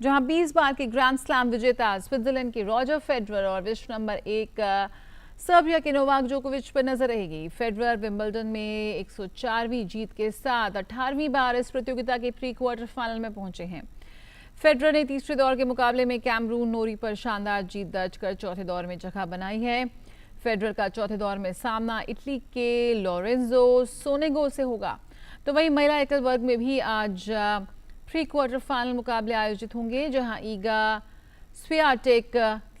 जहां 20 बार के ग्रैंड स्लैम विजेता स्विट्जरलैंड के रॉजर फेडरर और विश्व नंबर 1 सर्बिया के नोवाक जोकोविच पर नजर रहेगी। फेडरर विंबलडन में 104वीं जीत के साथ 18वीं बार इस प्रतियोगिता के प्री क्वार्टर फाइनल में पहुंचे हैं। फेडरर ने तीसरे दौर के मुकाबले में कैमरून नोरी पर शानदार जीत दर्ज कर चौथे दौर में जगह बनाई है। फेडरर का चौथे दौर में सामना इटली के लोरेंजो सोनेगो से होगा। तो वहीं महिला एकल वर्ग में भी आज प्री क्वार्टर फाइनल मुकाबले आयोजित होंगे, जहां Iga Swiatek,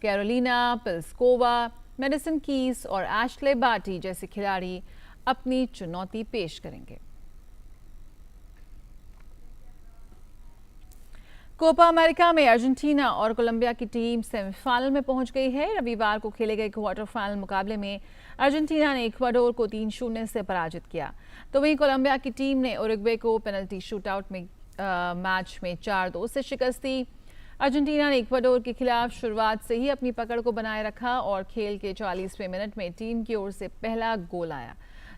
Karolina Pliskova, Madison Keys और एशले बार्टी जैसे खिलाड़ी अपनी चुनौती पेश करेंगे। कोपा अमेरिका में अर्जेंटीना और कोलंबिया की टीम सेमीफाइनल में पहुंच गई है। रविवार को खेले गए क्वार्टर फाइनल मुकाबले में अर्जेंटीना ने इक्वाडोर को 3-0 से पराजित किया। तो वहीं कोलंबिया की टीम ने उरुग्वे को पेनल्टी शूटआउट में मैच में 4-2 से शिकस्त दी। अर्जेंटीना ने इक्वाडोर के खिलाफ शुरुआत से ही अपनी पकड़ को बनाए रखा और खेल के 40वें मिनट में टीम की ओर से पहला गोल आया,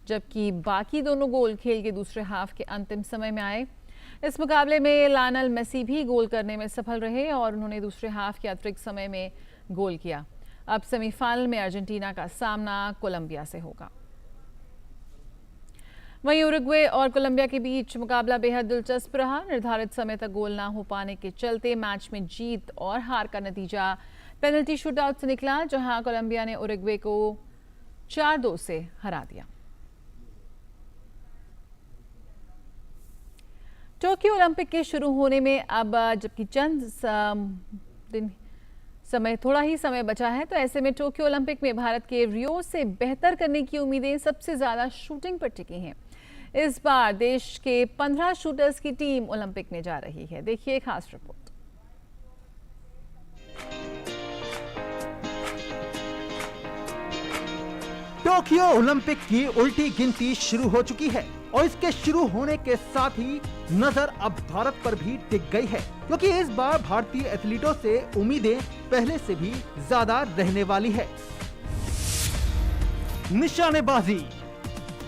जबकि बाकी दोनों गोल खेल के दूसरे हाफ के अंतिम समय में आए। इस मुकाबले में लायनल मेसी भी गोल करने में सफल रहे और उन्होंने दूसरे हाफ के अतिरिक्त समय में गोल किया। अब सेमीफाइनल में अर्जेंटीना का सामना कोलंबिया से होगा। वहीं उरुग्वे और कोलंबिया के बीच मुकाबला बेहद दिलचस्प रहा। निर्धारित समय तक गोल ना हो पाने के चलते मैच में जीत और हार का नतीजा पेनल्टी शूटआउट से निकला, जहां कोलंबिया ने उरुग्वे को 4-2 से हरा दिया। टोक्यो ओलंपिक के शुरू होने में अब जबकि थोड़ा ही समय बचा है, तो ऐसे में टोक्यो ओलंपिक में भारत के रियो से बेहतर करने की उम्मीदें सबसे ज्यादा शूटिंग पर टिकी हैं। इस बार देश के 15 शूटर्स की टीम ओलंपिक में जा रही है। देखिए खास रिपोर्ट। टोक्यो ओलंपिक की उल्टी गिनती शुरू हो चुकी है। और इसके शुरू होने के साथ ही नजर अब भारत पर भी टिक गई है, क्योंकि इस बार भारतीय एथलीटों से उम्मीदें पहले से भी ज्यादा रहने वाली है। निशानेबाजी।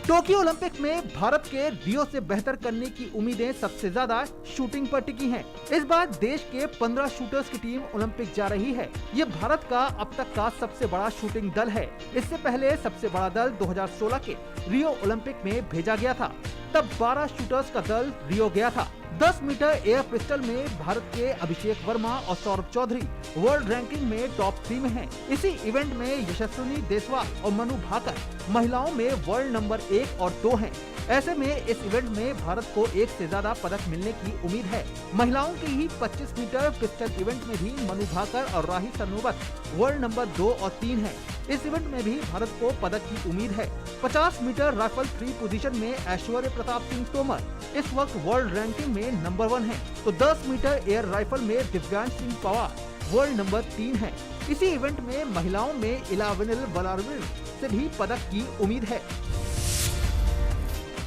टोक्यो ओलंपिक में भारत के रियो से बेहतर करने की उम्मीदें सबसे ज्यादा शूटिंग पर टिकी हैं। इस बार देश के 15 शूटर्स की टीम ओलंपिक जा रही है। ये भारत का अब तक का सबसे बड़ा शूटिंग दल है। इससे पहले सबसे बड़ा दल 2016 के रियो ओलंपिक में भेजा गया था। तब 12 शूटर्स का दल रियो गया था। 10 मीटर एयर पिस्टल में भारत के अभिषेक वर्मा और सौरभ चौधरी वर्ल्ड रैंकिंग में टॉप 3 में हैं। इसी इवेंट में यशस्विनी देसवाल और मनु भाकर महिलाओं में वर्ल्ड नंबर 1 और 2 हैं। ऐसे में इस इवेंट में भारत को एक से ज्यादा पदक मिलने की उम्मीद है। महिलाओं की ही 25 मीटर पिस्टल इवेंट में भी मनु भाकर और राही सरनोबत वर्ल्ड नंबर 2 और 3 हैं। इस इवेंट में भी भारत को पदक की उम्मीद है। 50 मीटर राइफल 3 पोजीशन में ऐश्वर्य प्रताप सिंह तोमर इस वक्त वर्ल्ड रैंकिंग में नंबर 1 है, तो 10 मीटर एयर राइफल में दिव्यांश सिंह पवार वर्ल्ड नंबर 3 है। इसी इवेंट में महिलाओं में इलावेनिल बलारविल से भी पदक की उम्मीद है।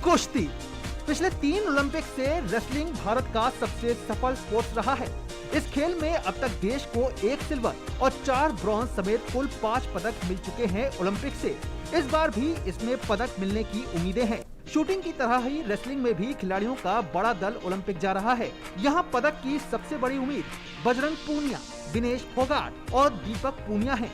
कुश्ती। पिछले 3 ओलंपिक से रेसलिंग भारत का सबसे सफल स्पोर्ट्स रहा है। इस खेल में अब तक देश को 1 सिल्वर और 4 ब्रॉन्ज समेत कुल 5 पदक मिल चुके हैं ओलंपिक से। इस बार भी इसमें पदक मिलने की उम्मीदें हैं। शूटिंग की तरह ही रेसलिंग में भी खिलाड़ियों का बड़ा दल ओलंपिक जा रहा है। यहाँ पदक की सबसे बड़ी उम्मीद बजरंग पूनिया, दिनेश फोगाट और दीपक पूनिया है।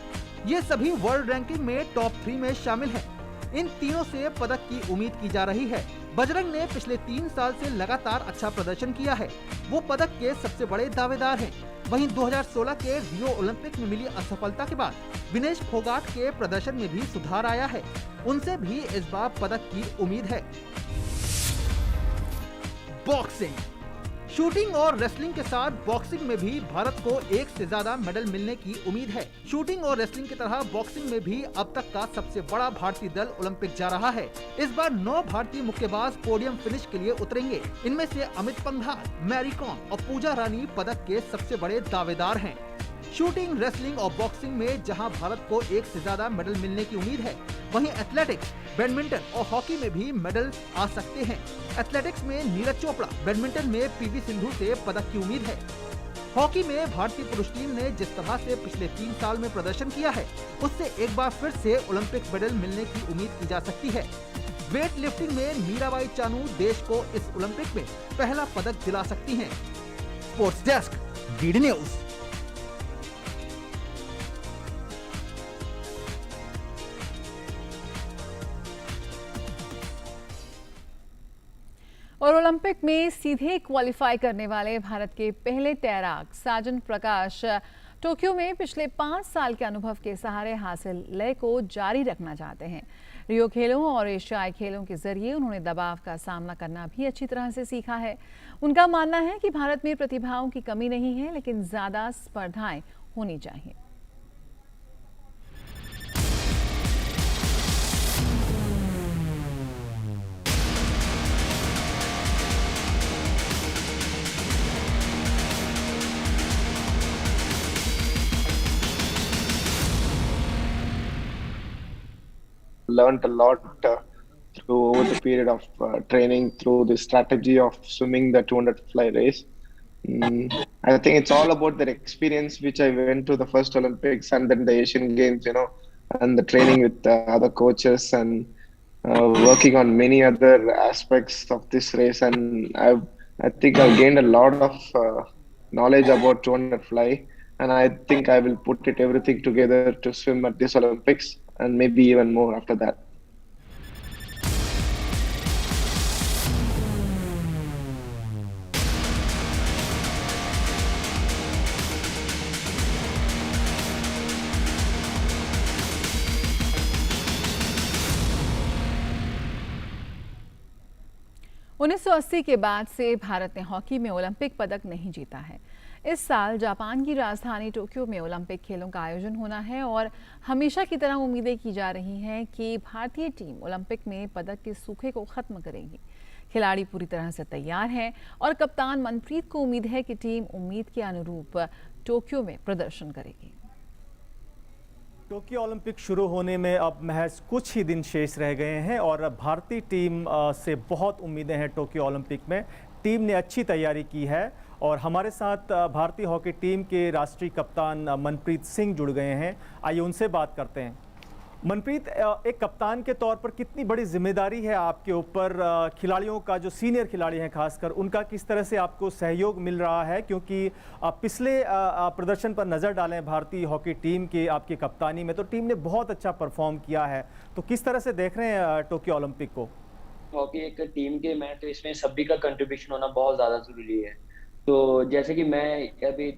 ये सभी वर्ल्ड रैंकिंग में टॉप 3 में शामिल हैं। इन तीनों से पदक की उम्मीद की जा रही है। बजरंग ने पिछले 3 साल से लगातार अच्छा प्रदर्शन किया है। वो पदक के सबसे बड़े दावेदार हैं। वहीं 2016 के रियो ओलंपिक में मिली असफलता के बाद दिनेश फोगाट के प्रदर्शन में भी सुधार आया है। उनसे भी इस बार पदक की उम्मीद है। बॉक्सिंग। शूटिंग और रेसलिंग के साथ बॉक्सिंग में भी भारत को 1 से ज्यादा मेडल मिलने की उम्मीद है। शूटिंग और रेसलिंग की तरह बॉक्सिंग में भी अब तक का सबसे बड़ा भारतीय दल ओलंपिक जा रहा है। इस बार 9 भारतीय मुक्केबाज पोडियम फिनिश के लिए उतरेंगे। इनमें से अमित पंघाल, मैरी कॉम और पूजा रानी पदक के सबसे बड़े दावेदार हैं। शूटिंग, रेसलिंग और बॉक्सिंग में जहां भारत को 1 से ज्यादा मेडल मिलने की उम्मीद है, वहीं एथलेटिक्स, बैडमिंटन और हॉकी में भी मेडल आ सकते हैं। एथलेटिक्स में नीरज चोपड़ा, बैडमिंटन में पीवी सिंधु से पदक की उम्मीद है। हॉकी में भारतीय पुरुष टीम ने जिस तरह से पिछले 3 साल में प्रदर्शन किया है, उससे एक बार फिर से ओलंपिक मेडल मिलने की उम्मीद की जा सकती है। वेट लिफ्टिंग में मीराबाई चानू देश को इस ओलंपिक में पहला पदक दिला सकती हैं। Sports desk, DD news. और ओलंपिक में सीधे क्वालिफाई करने वाले भारत के पहले तैराक साजन प्रकाश टोक्यो में पिछले 5 साल के अनुभव के सहारे हासिल लय को जारी रखना चाहते हैं। रियो खेलों और एशियाई खेलों के जरिए उन्होंने दबाव का सामना करना भी अच्छी तरह से सीखा है। उनका मानना है कि भारत में प्रतिभाओं की कमी नहीं है, लेकिन ज्यादा स्पर्धाएं होनी चाहिए। Learned a lot through over the period of training through the strategy of swimming the 200 fly race. I think it's all about that experience which I went to the first Olympics and then the Asian Games, and the training with other coaches and working on many other aspects of this race. And I think I've gained a lot of knowledge about 200 fly, and I think I will put everything together to swim at this Olympics, and maybe even more after that. उन्नीस 1980 के बाद से भारत ने hockey में Olympic पदक नहीं जीता है। इस साल जापान की राजधानी टोक्यो में ओलंपिक खेलों का आयोजन होना है और हमेशा की तरह उम्मीदें की जा रही हैं कि भारतीय टीम ओलंपिक में पदक के सूखे को खत्म करेगी। खिलाड़ी पूरी तरह से तैयार हैं और कप्तान मनप्रीत को उम्मीद है कि टीम उम्मीद के अनुरूप टोक्यो में प्रदर्शन करेगी। टोक्यो ओलंपिक शुरू होने में अब महज कुछ ही दिन शेष रह गए हैं और भारतीय टीम से बहुत उम्मीदें हैं टोक्यो ओलंपिक में। टीम ने अच्छी तैयारी की है और हमारे साथ भारतीय हॉकी टीम के राष्ट्रीय कप्तान मनप्रीत सिंह जुड़ गए हैं। आइए उनसे बात करते हैं। मनप्रीत, एक कप्तान के तौर पर कितनी बड़ी जिम्मेदारी है आपके ऊपर? खिलाड़ियों का, जो सीनियर खिलाड़ी हैं खासकर, उनका किस तरह से आपको सहयोग मिल रहा है? क्योंकि पिछले प्रदर्शन पर नज़र डालें भारतीय हॉकी टीम के आपकी कप्तानी में, तो टीम ने बहुत अच्छा परफॉर्म किया है। तो किस तरह से देख रहे हैं टोक्यो ओलंपिक को? हॉकी एक टीम गेम है, तो इसमें सभी का कंट्रीब्यूशन होना बहुत ज़्यादा ज़रूरी है। तो जैसे कि मैं अभी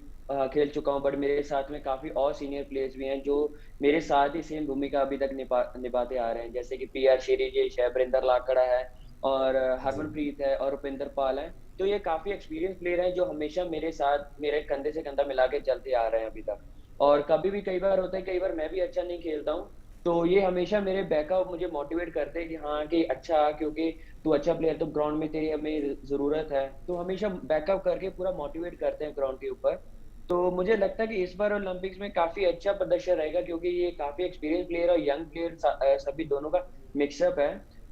खेल चुका हूँ, बट मेरे साथ में काफ़ी और सीनियर प्लेयर्स भी हैं जो मेरे साथ ही सेम भूमिका अभी तक निभाते आ रहे हैं। जैसे कि PR शेरीजेश है, बरिंदर लाकड़ा है और हरमनप्रीत है और रुपिंदर पाल है। तो ये काफ़ी एक्सपीरियंस प्लेयर हैं जो हमेशा मेरे साथ, मेरे कंधे से कंधा मिला के चलते आ रहे हैं अभी तक। और कभी भी कई बार होता है, कई बार मैं भी अच्छा नहीं खेलता हूँ, तो ये हमेशा मेरे बैकअप मुझे मोटिवेट करते हैं कि हाँ कि अच्छा, क्योंकि तू अच्छा प्लेयर, तो ग्राउंड में तेरी हमें ज़रूरत है। तो हमेशा बैकअप करके पूरा मोटिवेट करते हैं ग्राउंड के ऊपर। तो मुझे लगता है कि इस बार ओलंपिक्स में काफी अच्छा प्रदर्शन रहेगा, क्योंकि ये काफी एक्सपीरियंस प्लेयर और यंग प्लेयर सभी दोनों का मिक्सअप है।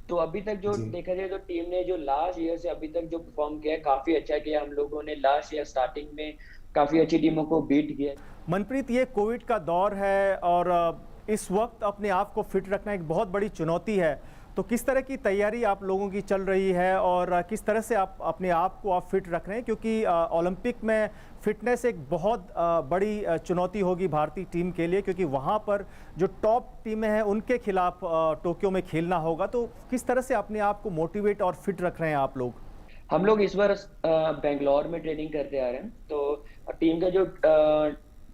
तो अभी तक जो देखा जाए तो टीम ने जो लास्ट ईयर से अभी तक जो परफॉर्म किया है, काफी अच्छा किया। हम लोगों ने लास्ट ईयर स्टार्टिंग में काफी अच्छी टीमों को बीट किया। मनप्रीत, ये कोविड का दौर है और इस वक्त अपने आप को फिट रखना एक बहुत बड़ी चुनौती है। तो किस तरह की तैयारी आप लोगों की चल रही है और किस तरह से आप अपने आप को फिट रख रहे हैं? क्योंकि ओलंपिक में फिटनेस एक बहुत बड़ी चुनौती होगी भारतीय टीम के लिए, क्योंकि वहाँ पर जो टॉप टीमें हैं उनके खिलाफ टोक्यो में खेलना होगा। तो किस तरह से अपने आप को मोटिवेट और फिट रख रहे हैं आप लोग? हम लोग इस बार बेंगलोर में ट्रेनिंग करते आ रहे हैं, तो टीम का जो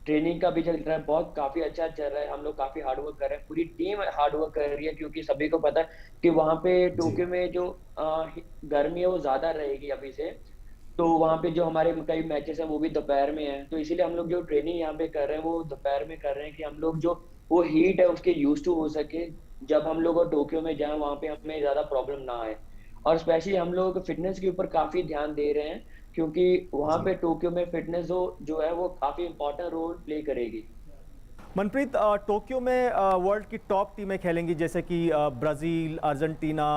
ट्रेनिंग का भी चल रहा है, बहुत काफी अच्छा चल रहा है। हम लोग काफी हार्ड वर्क कर रहे हैं, पूरी टीम हार्ड वर्क कर रही है, क्योंकि सभी को पता है कि वहाँ पे टोक्यो में जो गर्मी है वो ज्यादा रहेगी अभी से। तो वहाँ पे जो हमारे कई मैचेस हैं वो भी दोपहर में हैं, तो इसीलिए हम लोग जो ट्रेनिंग यहाँ पे कर रहे हैं वो दोपहर में कर रहे हैं कि हम लोग जो वो हीट है उसके यूज टू हो सके। जब हम लोग टोक्यो में जाएं वहाँ पे हमें ज्यादा प्रॉब्लम ना आए। और स्पेशली हम लोग फिटनेस के ऊपर काफी ध्यान दे रहे हैं, क्योंकि वहाँ पे टोक्यो में फिटनेस जो है वो काफी इंपॉर्टेंट रोल प्ले करेगी। मनप्रीत, टोक्यो में वर्ल्ड की टॉप टीमें खेलेंगी, जैसे कि ब्राज़ील, अर्जेंटीना,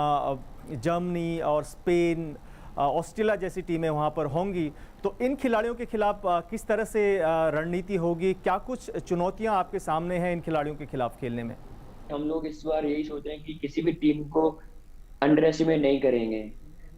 जर्मनी और स्पेन, ऑस्ट्रेलिया जैसी टीमें वहाँ पर होंगी। तो इन खिलाड़ियों के खिलाफ किस तरह से रणनीति होगी? क्या कुछ चुनौतियाँ आपके सामने हैं इन खिलाड़ियों के खिलाफ खेलने में? हम लोग इस बार यही सोच रहे हैं कि किसी भी टीम को अंडर एस्टिमेट नहीं करेंगे,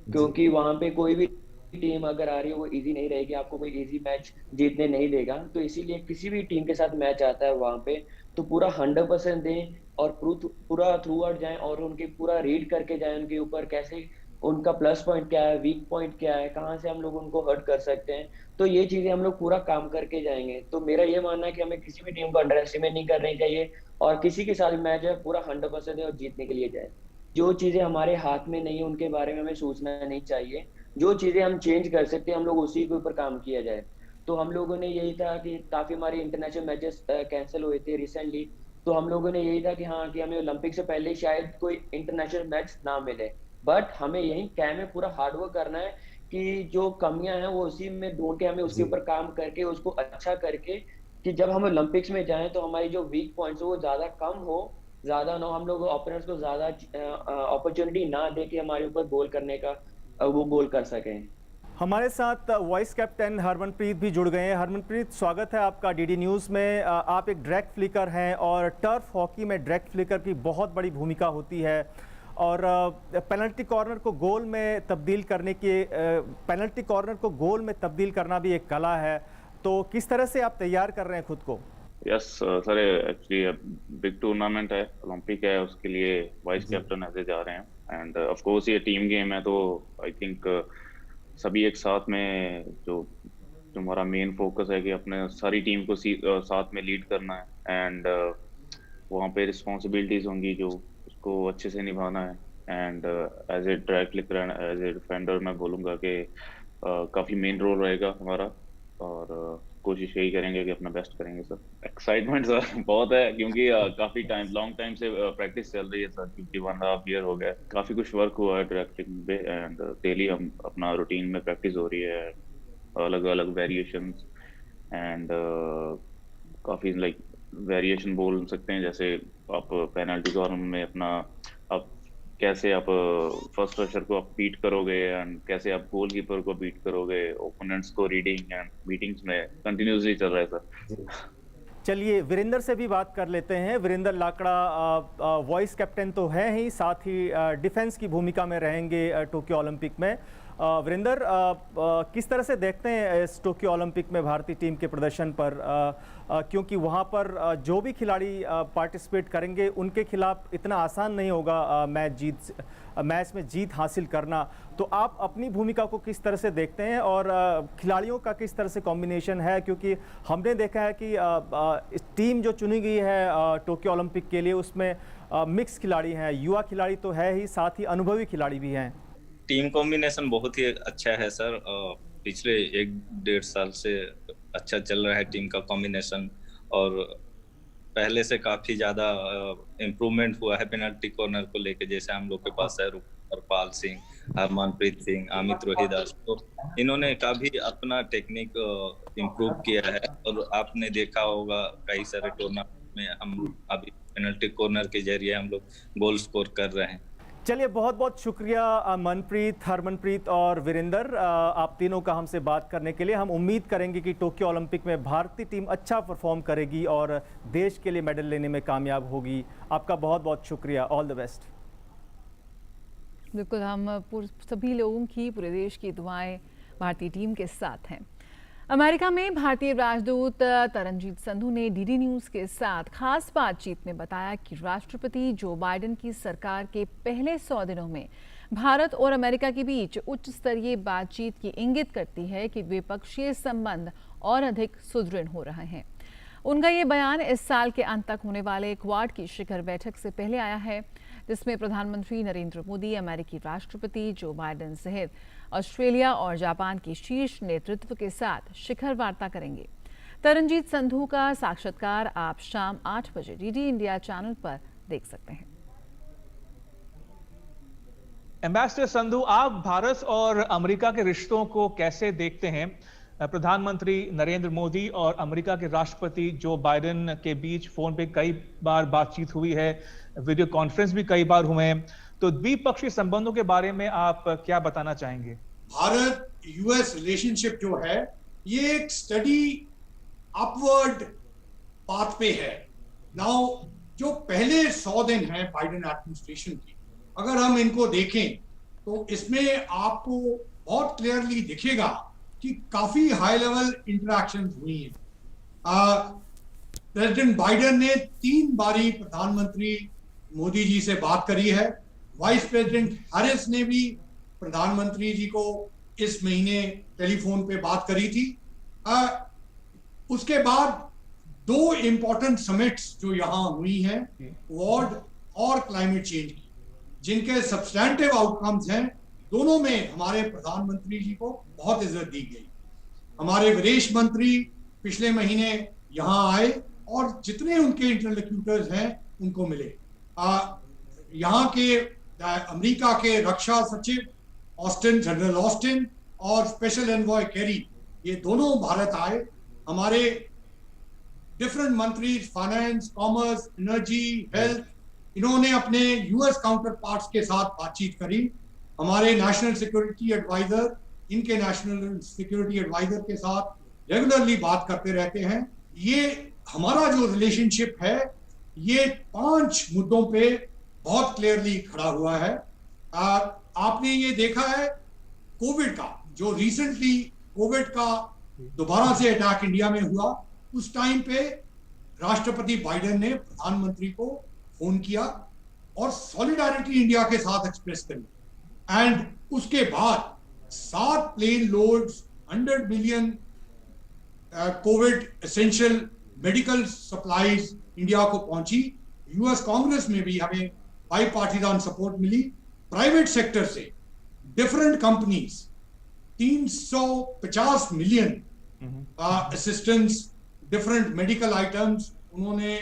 क्योंकि वहाँ पे कोई भी टीम अगर आ रही है वो इजी नहीं रहेगी, आपको कोई इजी मैच जीतने नहीं देगा। तो इसीलिए किसी भी टीम के साथ मैच आता है वहाँ पे तो पूरा 100% दें और पूरा थ्रू आउट जाएं और उनके पूरा रीड करके जाएं, उनके ऊपर कैसे, उनका प्लस पॉइंट क्या है, वीक पॉइंट क्या है, कहाँ से हम लोग उनको हर्ट कर सकते हैं। तो ये चीजें हम लोग पूरा काम करके जाएंगे। तो मेरा ये मानना है कि हमें किसी भी टीम को अंडर एस्टिमेट नहीं करनी चाहिए और किसी के साथ मैच है पूरा 100% है और जीतने के लिए जाए। जो चीजें हमारे हाथ में नहीं है उनके बारे में हमें सोचना नहीं चाहिए। जो चीजें हम चेंज कर सकते हैं हम लोग उसी के ऊपर काम किया जाए। तो हम लोगों ने यही था कि काफी हमारी इंटरनेशनल मैचेस कैंसिल हुए थे रिसेंटली, तो हम लोगों ने यही था कि हाँ कि हमें ओलंपिक से पहले शायद कोई इंटरनेशनल मैच ना मिले, बट हमें यही कैम में पूरा हार्डवर्क करना है कि जो कमियां हैं वो उसी में ढूंढ के हमें उसके ऊपर काम करके उसको अच्छा करके कि जब हम ओलंपिक्स में जाएं तो हमारी जो वीक पॉइंट्स वो ज्यादा कम हो, ज्यादा ना हो, हम लोग ओपोनेंट्स को ज्यादा अपॉर्चुनिटी ना दे के हमारे ऊपर गोल करने का वो गोल कर सकें। हमारे साथ वाइस कैप्टन हरमनप्रीत भी जुड़ गए हैं। हरमनप्रीत, स्वागत है आपका डीडी न्यूज़ में। आप एक ड्रैग फ्लिकर हैं और टर्फ हॉकी में ड्रैग फ्लिकर की बहुत बड़ी भूमिका होती है और पेनल्टी कॉर्नर को गोल में तब्दील करने के पेनल्टी कॉर्नर को गोल में तब्दील करना भी एक कला है। तो किस तरह से आप तैयार कर रहे हैं खुद को? Yes sir, actually big tournament है, ओलंपिक है, उसके लिए वाइस कैप्टन ऐसे जा रहे हैं एंड ऑफ कोर्स ये टीम गेम है, तो आई थिंक सभी एक साथ में जो हमारा मेन फोकस है कि अपने सारी टीम को साथ में लीड करना है एंड वहाँ पे रिस्पॉन्सिबिलिटीज होंगी जो उसको अच्छे से निभाना है and as a drag flicker and as a defender मैं बोलूँगा कि काफ़ी मेन रोल रहेगा हमारा और कोशिश यही करेंगे कि अपना बेस्ट करेंगे सर। एक्साइटमेंट सर बहुत है क्योंकि काफी लॉन्ग टाइम से प्रैक्टिस चल रही है सर, क्योंकि 1.5 ईयर हो गया, काफी कुछ वर्क हुआ है डायरेक्टिंग पे एंड डेली हम अपना रूटीन में प्रैक्टिस हो रही है, अलग अलग वेरिएशंस एंड काफी वेरिएशन बोल सकते हैं, जैसे आप पेनल्टी कॉर्नर में अपना आप कैसे आप फर्स्ट रशर को आप बीट करोगे एंड कैसे आप गोलकीपर को बीट करोगे, ओपोनेंट्स को रीडिंग एंड मीटिंग्स में कंटिन्यूसली चल रहा है सर। चलिए वीरेंद्र से भी बात कर लेते हैं। वीरेंद्र लाकड़ा वॉइस कैप्टन तो है ही, साथ ही डिफेंस की भूमिका में रहेंगे टोक्यो ओलंपिक में। वीरेंद्र, किस तरह से देखते हैं इस टोक्यो ओलंपिक में भारतीय टीम के प्रदर्शन पर, क्योंकि वहां पर जो भी खिलाड़ी पार्टिसिपेट करेंगे उनके खिलाफ इतना आसान नहीं होगा मैच में जीत हासिल करना, तो आप अपनी भूमिका को किस तरह से देखते हैं और खिलाड़ियों का किस तरह से कॉम्बिनेशन है, क्योंकि हमने देखा है कि टीम जो चुनी गई है टोक्यो ओलंपिक के लिए उसमें मिक्स खिलाड़ी हैं, युवा खिलाड़ी तो है ही, साथ ही अनुभवी खिलाड़ी भी हैं। टीम कॉम्बिनेशन बहुत ही अच्छा है सर, पिछले 1-1.5 साल से अच्छा चल रहा है टीम का कॉम्बिनेशन और पहले से काफी ज्यादा इम्प्रूवमेंट हुआ है पेनल्टी कॉर्नर को लेके। जैसे हम लोग के पास है हरपाल सिंह, हरमनप्रीत सिंह, अमित रोहिदास, तो इन्होंने काफी अपना टेक्निक इम्प्रूव किया है और आपने देखा होगा कई सारे टूर्नामेंट में हम अभी पेनल्टी कॉर्नर के जरिए हम लोग गोल स्कोर कर रहे हैं। चलिए, बहुत बहुत शुक्रिया मनप्रीत, हरमनप्रीत और वीरेंद्र, आप तीनों का हमसे बात करने के लिए। हम उम्मीद करेंगे कि टोक्यो ओलंपिक में भारतीय टीम अच्छा परफॉर्म करेगी और देश के लिए मेडल लेने में कामयाब होगी। आपका बहुत बहुत शुक्रिया, ऑल द बेस्ट। बिल्कुल, हम सभी लोगों की, पूरे देश की दुआएं भारतीय टीम के साथ हैं। अमेरिका में भारतीय राजदूत तरनजीत संधू ने डीडी न्यूज़ के साथ खास बातचीत में बताया कि राष्ट्रपति जो बाइडेन की सरकार के पहले 100 दिनों में भारत और अमेरिका के बीच उच्च स्तरीय बातचीत की इंगित करती है कि द्विपक्षीय संबंध और अधिक सुदृढ़ हो रहे हैं। उनका ये बयान इस साल के अंत तक होने वाले क्वाड की शिखर बैठक से पहले आया है, जिसमें प्रधानमंत्री नरेंद्र मोदी, अमेरिकी राष्ट्रपति जो बाइडेन सहित ऑस्ट्रेलिया और जापान के शीर्ष नेतृत्व के साथ शिखर वार्ता करेंगे। तरनजीत संधू का साक्षात्कार आप शाम 8 बजे डीडी इंडिया चैनल पर देख सकते हैं। एम्बेसडर संधू, आप भारत और अमेरिका के रिश्तों को कैसे देखते हैं? प्रधानमंत्री नरेंद्र मोदी और अमेरिका के राष्ट्रपति जो बाइडेन के बीच फोन पे कई बार बातचीत हुई है, वीडियो कॉन्फ्रेंस भी कई बार हुए हैं, तो द्विपक्षीय संबंधों के बारे में आप क्या बताना चाहेंगे? भारत यूएस रिलेशनशिप जो है ये एक स्टडी अपवर्ड पाथ पे है। नाउ जो पहले 100 दिन हैं बाइडेन एडमिनिस्ट्रेशन की, अगर हम इनको देखें तो इसमें आपको बहुत क्लियरली दिखेगा कि काफी हाई लेवल इंटरैक्शंस हुई हैं। प्रेसिडेंट बाइडेन ने 3 बारी प्रधानमंत्री मोदी जी से बात करी है। वाइस प्रेसिडेंट हैरिस ने भी प्रधानमंत्री जी को इस महीने टेलीफोन पे बात करी थी। उसके बाद 2 इंपॉर्टेंट समिट्स जो यहाँ हुई हैं, वार्ड और क्लाइमेट चेंज की, जिनके सब्सटैंटिव आउटकम्स हैं, दोनों में हमारे प्रधानमंत्री जी को बहुत इज्जत दी गई। हमारे विदेश मंत्री पिछले महीने यहाँ आए और जितने उनके इंटरलोक्यूटर्स हैं उनको मिले। यहाँ के अमेरिका के रक्षा सचिव ऑस्टिन, जनरल ऑस्टिन और स्पेशल एनवॉय केरी, ये दोनों भारत आए। हमारे डिफरेंट मंत्री, फाइनेंस, कॉमर्स, एनर्जी, हेल्थ, इन्होंने अपने यूएस काउंटर पार्ट्स के साथ बातचीत करी। हमारे नेशनल सिक्योरिटी एडवाइजर इनके नेशनल सिक्योरिटी एडवाइजर के साथ रेगुलरली बात करते रहते हैं। ये हमारा जो रिलेशनशिप है ये 5 मुद्दों पे बहुत क्लियरली खड़ा हुआ है। आपने ये देखा है कोविड का, जो रिसेंटली कोविड का दोबारा से अटैक इंडिया में हुआ, उस टाइम पे राष्ट्रपति बाइडेन ने प्रधानमंत्री को फोन किया और सॉलिडारिटी इंडिया के साथ एक्सप्रेस करी। एंड उसके बाद 7 plane loads 100 billion covid essential medical supplies India को पहुंची। यूएस कांग्रेस में भी हमें बाईपार्टिजान सपोर्ट मिली। प्राइवेट सेक्टर से different companies 350 million assistance, different medical items उन्होंने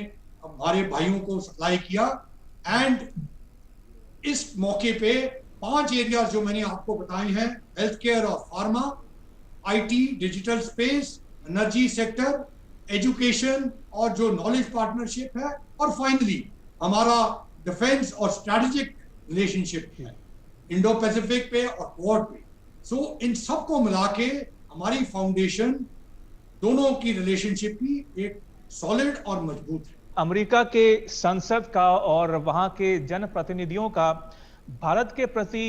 हमारे भाइयों को सप्लाई किया। एंड इस मौके पे 5 एरियाज जो मैंने आपको बताए हैं, हेल्थ केयर और pharma, IT, digital space, energy sector, education और जो नॉलेज पार्टनरशिप है, और फाइनली हमारा डिफेंस और स्ट्रैटेजिक रिलेशनशिप है इंडो पैसिफिक पे और क्वाड पे। सो इन सब को मिला के हमारी फाउंडेशन दोनों की रिलेशनशिप की एक सॉलिड और मजबूत है। अमेरिका के संसद का और वहां के जनप्रतिनिधियों का भारत के प्रति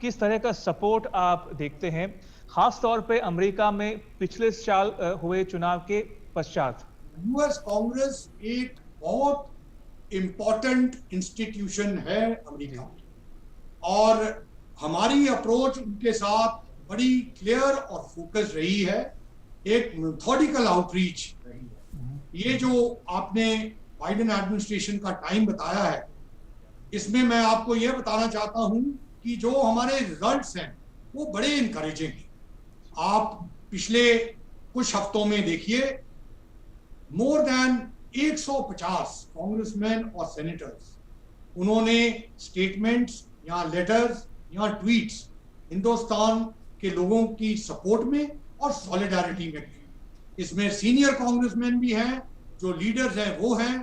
किस तरह का सपोर्ट आप देखते हैं, खास तौर पे अमेरिका में पिछले साल हुए चुनाव के पश्चात? यूएस कांग्रेस एक बहुत इंपॉर्टेंट इंस्टीट्यूशन है अमेरिका में, और हमारी अप्रोच उनके साथ बड़ी क्लियर और फोकस रही है, एक मेथोडिकल आउटरीच रही है। ये जो आपने बाइडेन एडमिनिस्ट्रेशन का टाइम बताया है, इसमें मैं आपको ये बताना चाहता हूं कि जो हमारे रिजल्ट्स हैं वो बड़े इनकरेजिंग हैं। आप पिछले कुछ हफ्तों में देखिए, मोर देन 150 कांग्रेसमैन और सेनेटर्स, उन्होंने स्टेटमेंट्स या लेटर्स या ट्वीट्स हिंदुस्तान के लोगों की सपोर्ट में और सॉलिडारिटी में किए। इसमें सीनियर कांग्रेसमैन भी हैं, जो लीडर्स हैं वो हैं,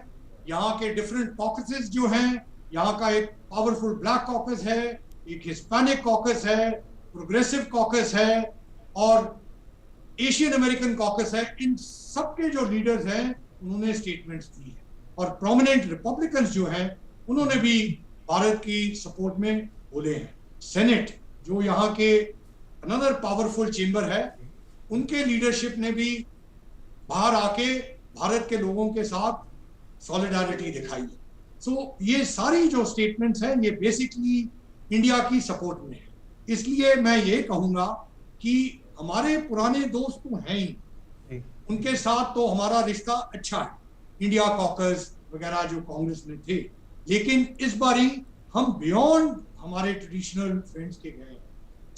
यहाँ के डिफरेंट कॉकसेस जो हैं, यहाँ का एक पावरफुल ब्लैक कॉकस है, एक हिस्पैनिक कॉकस है, प्रोग्रेसिव कॉकस है और एशियन अमेरिकन कॉकस है। इन सबके जो लीडर्स हैं उन्होंने स्टेटमेंट्स दी है, और प्रोमिनेंट रिपब्लिकन्स जो हैं उन्होंने भी भारत की सपोर्ट में बोले हैं। सेनेट जो यहाँ के अनदर पावरफुल चेंबर है, उनके लीडरशिप ने भी बाहर आके भारत के लोगों के साथ सॉलिडारिटी दिखाई है। सो ये सारी जो स्टेटमेंट्स हैं ये बेसिकली इंडिया की सपोर्ट में है। इसलिए मैं ये कहूँगा कि हमारे पुराने दोस्त तो हैं ही, उनके साथ तो हमारा रिश्ता अच्छा है, इंडिया कॉकस वगैरह जो कांग्रेस में थे, लेकिन इस बारी हम बियॉन्ड हमारे ट्रेडिशनल फ्रेंड्स के गए।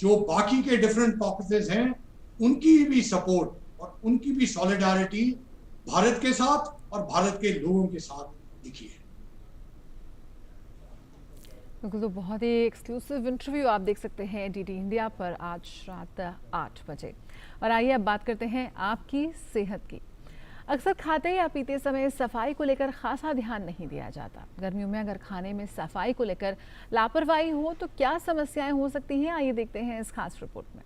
जो बाकी के डिफरेंट कॉकसेस हैं उनकी भी सपोर्ट और उनकी भी सॉलिडारिटी भारत के साथ और भारत के लोगों के साथ दिखी है। बिल्कुल, तो बहुत ही एक्सक्लूसिव इंटरव्यू आप देख सकते हैं डीडी इंडिया पर आज रात 8 बजे। और आइए अब बात करते हैं आपकी सेहत की। अक्सर खाते या पीते समय सफाई को लेकर खासा ध्यान नहीं दिया जाता। गर्मियों में अगर खाने में सफाई को लेकर लापरवाही हो तो क्या समस्याएं हो सकती हैं, आइए देखते हैं इस खास रिपोर्ट में।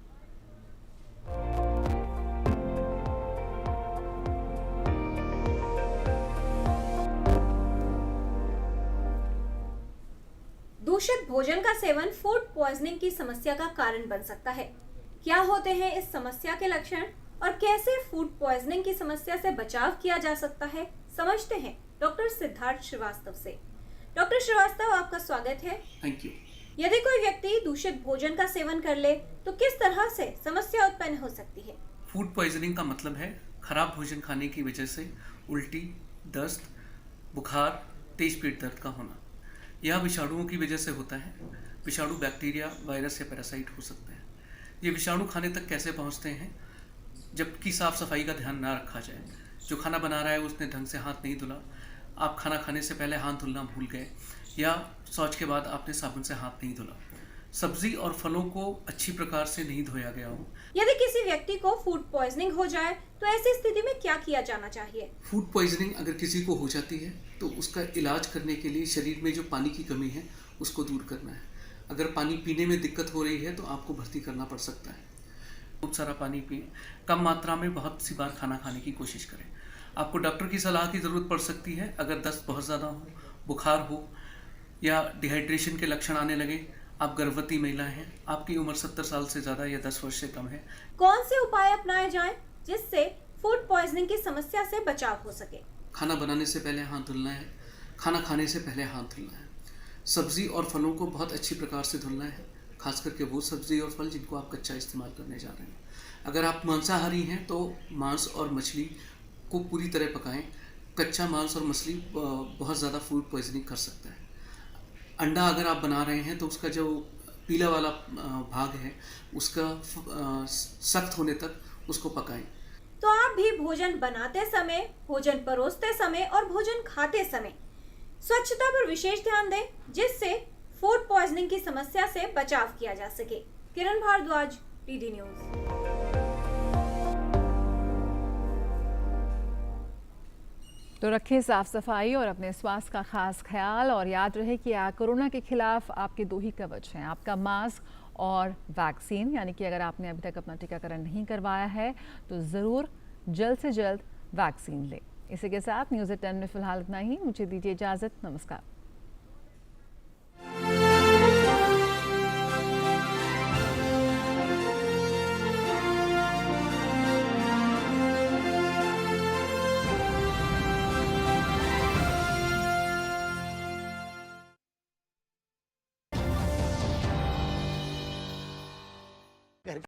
दूषित भोजन का सेवन फूड पॉइजनिंग की समस्या का कारण बन सकता है। क्या होते हैं इस समस्या के लक्षण और कैसे फूड पॉइजनिंग की समस्या से बचाव किया जा सकता है, समझते हैं डॉक्टर सिद्धार्थ श्रीवास्तव से। डॉक्टर श्रीवास्तव, आपका स्वागत है। Thank you. यदि कोई व्यक्ति दूषित भोजन का सेवन कर ले तो किस तरह से समस्या उत्पन्न हो सकती है? फूड पॉइजनिंग का मतलब है खराब भोजन खाने की वजह से उल्टी, दस्त, बुखार, तेज पेट दर्द का होना। यह विषाणुओं की वजह से होता है। विषाणु बैक्टीरिया, वायरस या पैरासाइट हो सकते हैं। ये विषाणु खाने तक कैसे पहुंचते हैं? जबकि साफ सफाई का ध्यान ना रखा जाए। जो खाना बना रहा है उसने ढंग से हाथ नहीं धुला, आप खाना खाने से पहले हाथ धुलना भूल गए, या शौच के बाद आपने साबुन से हाथ नहीं धुला। सब्जी और फलों को अच्छी प्रकार से नहीं धोया गया हो। यदि किसी व्यक्ति को फूड पॉइजनिंग हो जाए तो ऐसी स्थिति में क्या किया जाना चाहिए? फूड पॉइजनिंग अगर किसी को हो जाती है तो उसका इलाज करने के लिए शरीर में जो पानी की कमी है उसको दूर करना है। अगर पानी पीने में दिक्कत हो रही है तो आपको भर्ती करना पड़ सकता है। खूब सारा पानी पिए, कम मात्रा में बहुत सी बार खाना खाने की कोशिश करें। आपको डॉक्टर की सलाह की ज़रूरत पड़ सकती है अगर दस्त बहुत ज़्यादा हो, बुखार हो या डिहाइड्रेशन के लक्षण आने लगे। आप गर्भवती महिला हैं, आपकी उम्र 70 साल से ज़्यादा या 10 वर्ष से कम है। कौन से उपाय अपनाए जाएं जिससे फूड पॉइजनिंग की समस्या से बचाव हो सके? खाना बनाने से पहले हाथ धुलना है, खाना खाने से पहले हाथ धुलना है। सब्जी और फलों को बहुत अच्छी प्रकार से धुलना है, खास करके वो सब्जी और फल जिनको आप कच्चा इस्तेमाल करने जा रहे हैं। अगर आप मांसाहारी हैं तो मांस और मछली को पूरी तरह पकाएं। कच्चा मांस और मछली बहुत ज़्यादा फूड पॉइजनिंग कर सकता है। अंडा अगर आप बना रहे हैं तो उसका जो पीला वाला भाग है उसका सख्त होने तक उसको पकाएं। तो आप भी भोजन बनाते समय, भोजन परोसते समय और भोजन खाते समय स्वच्छता पर विशेष ध्यान दें जिससे फूड पॉइजनिंग की समस्या से बचाव किया जा सके। किरण भारद्वाज, डीडी न्यूज। तो रखें साफ सफाई और अपने स्वास्थ्य का खास ख्याल, और याद रहे कि कोरोना के खिलाफ आपके दो ही कवच हैं, आपका मास्क और वैक्सीन। यानी कि अगर आपने अभी तक अपना टीकाकरण नहीं करवाया है तो ज़रूर जल्द से जल्द वैक्सीन लें। इसी के साथ न्यूज़ 10 में फिलहाल इतना ही। मुझे दीजिए इजाज़त। नमस्कार।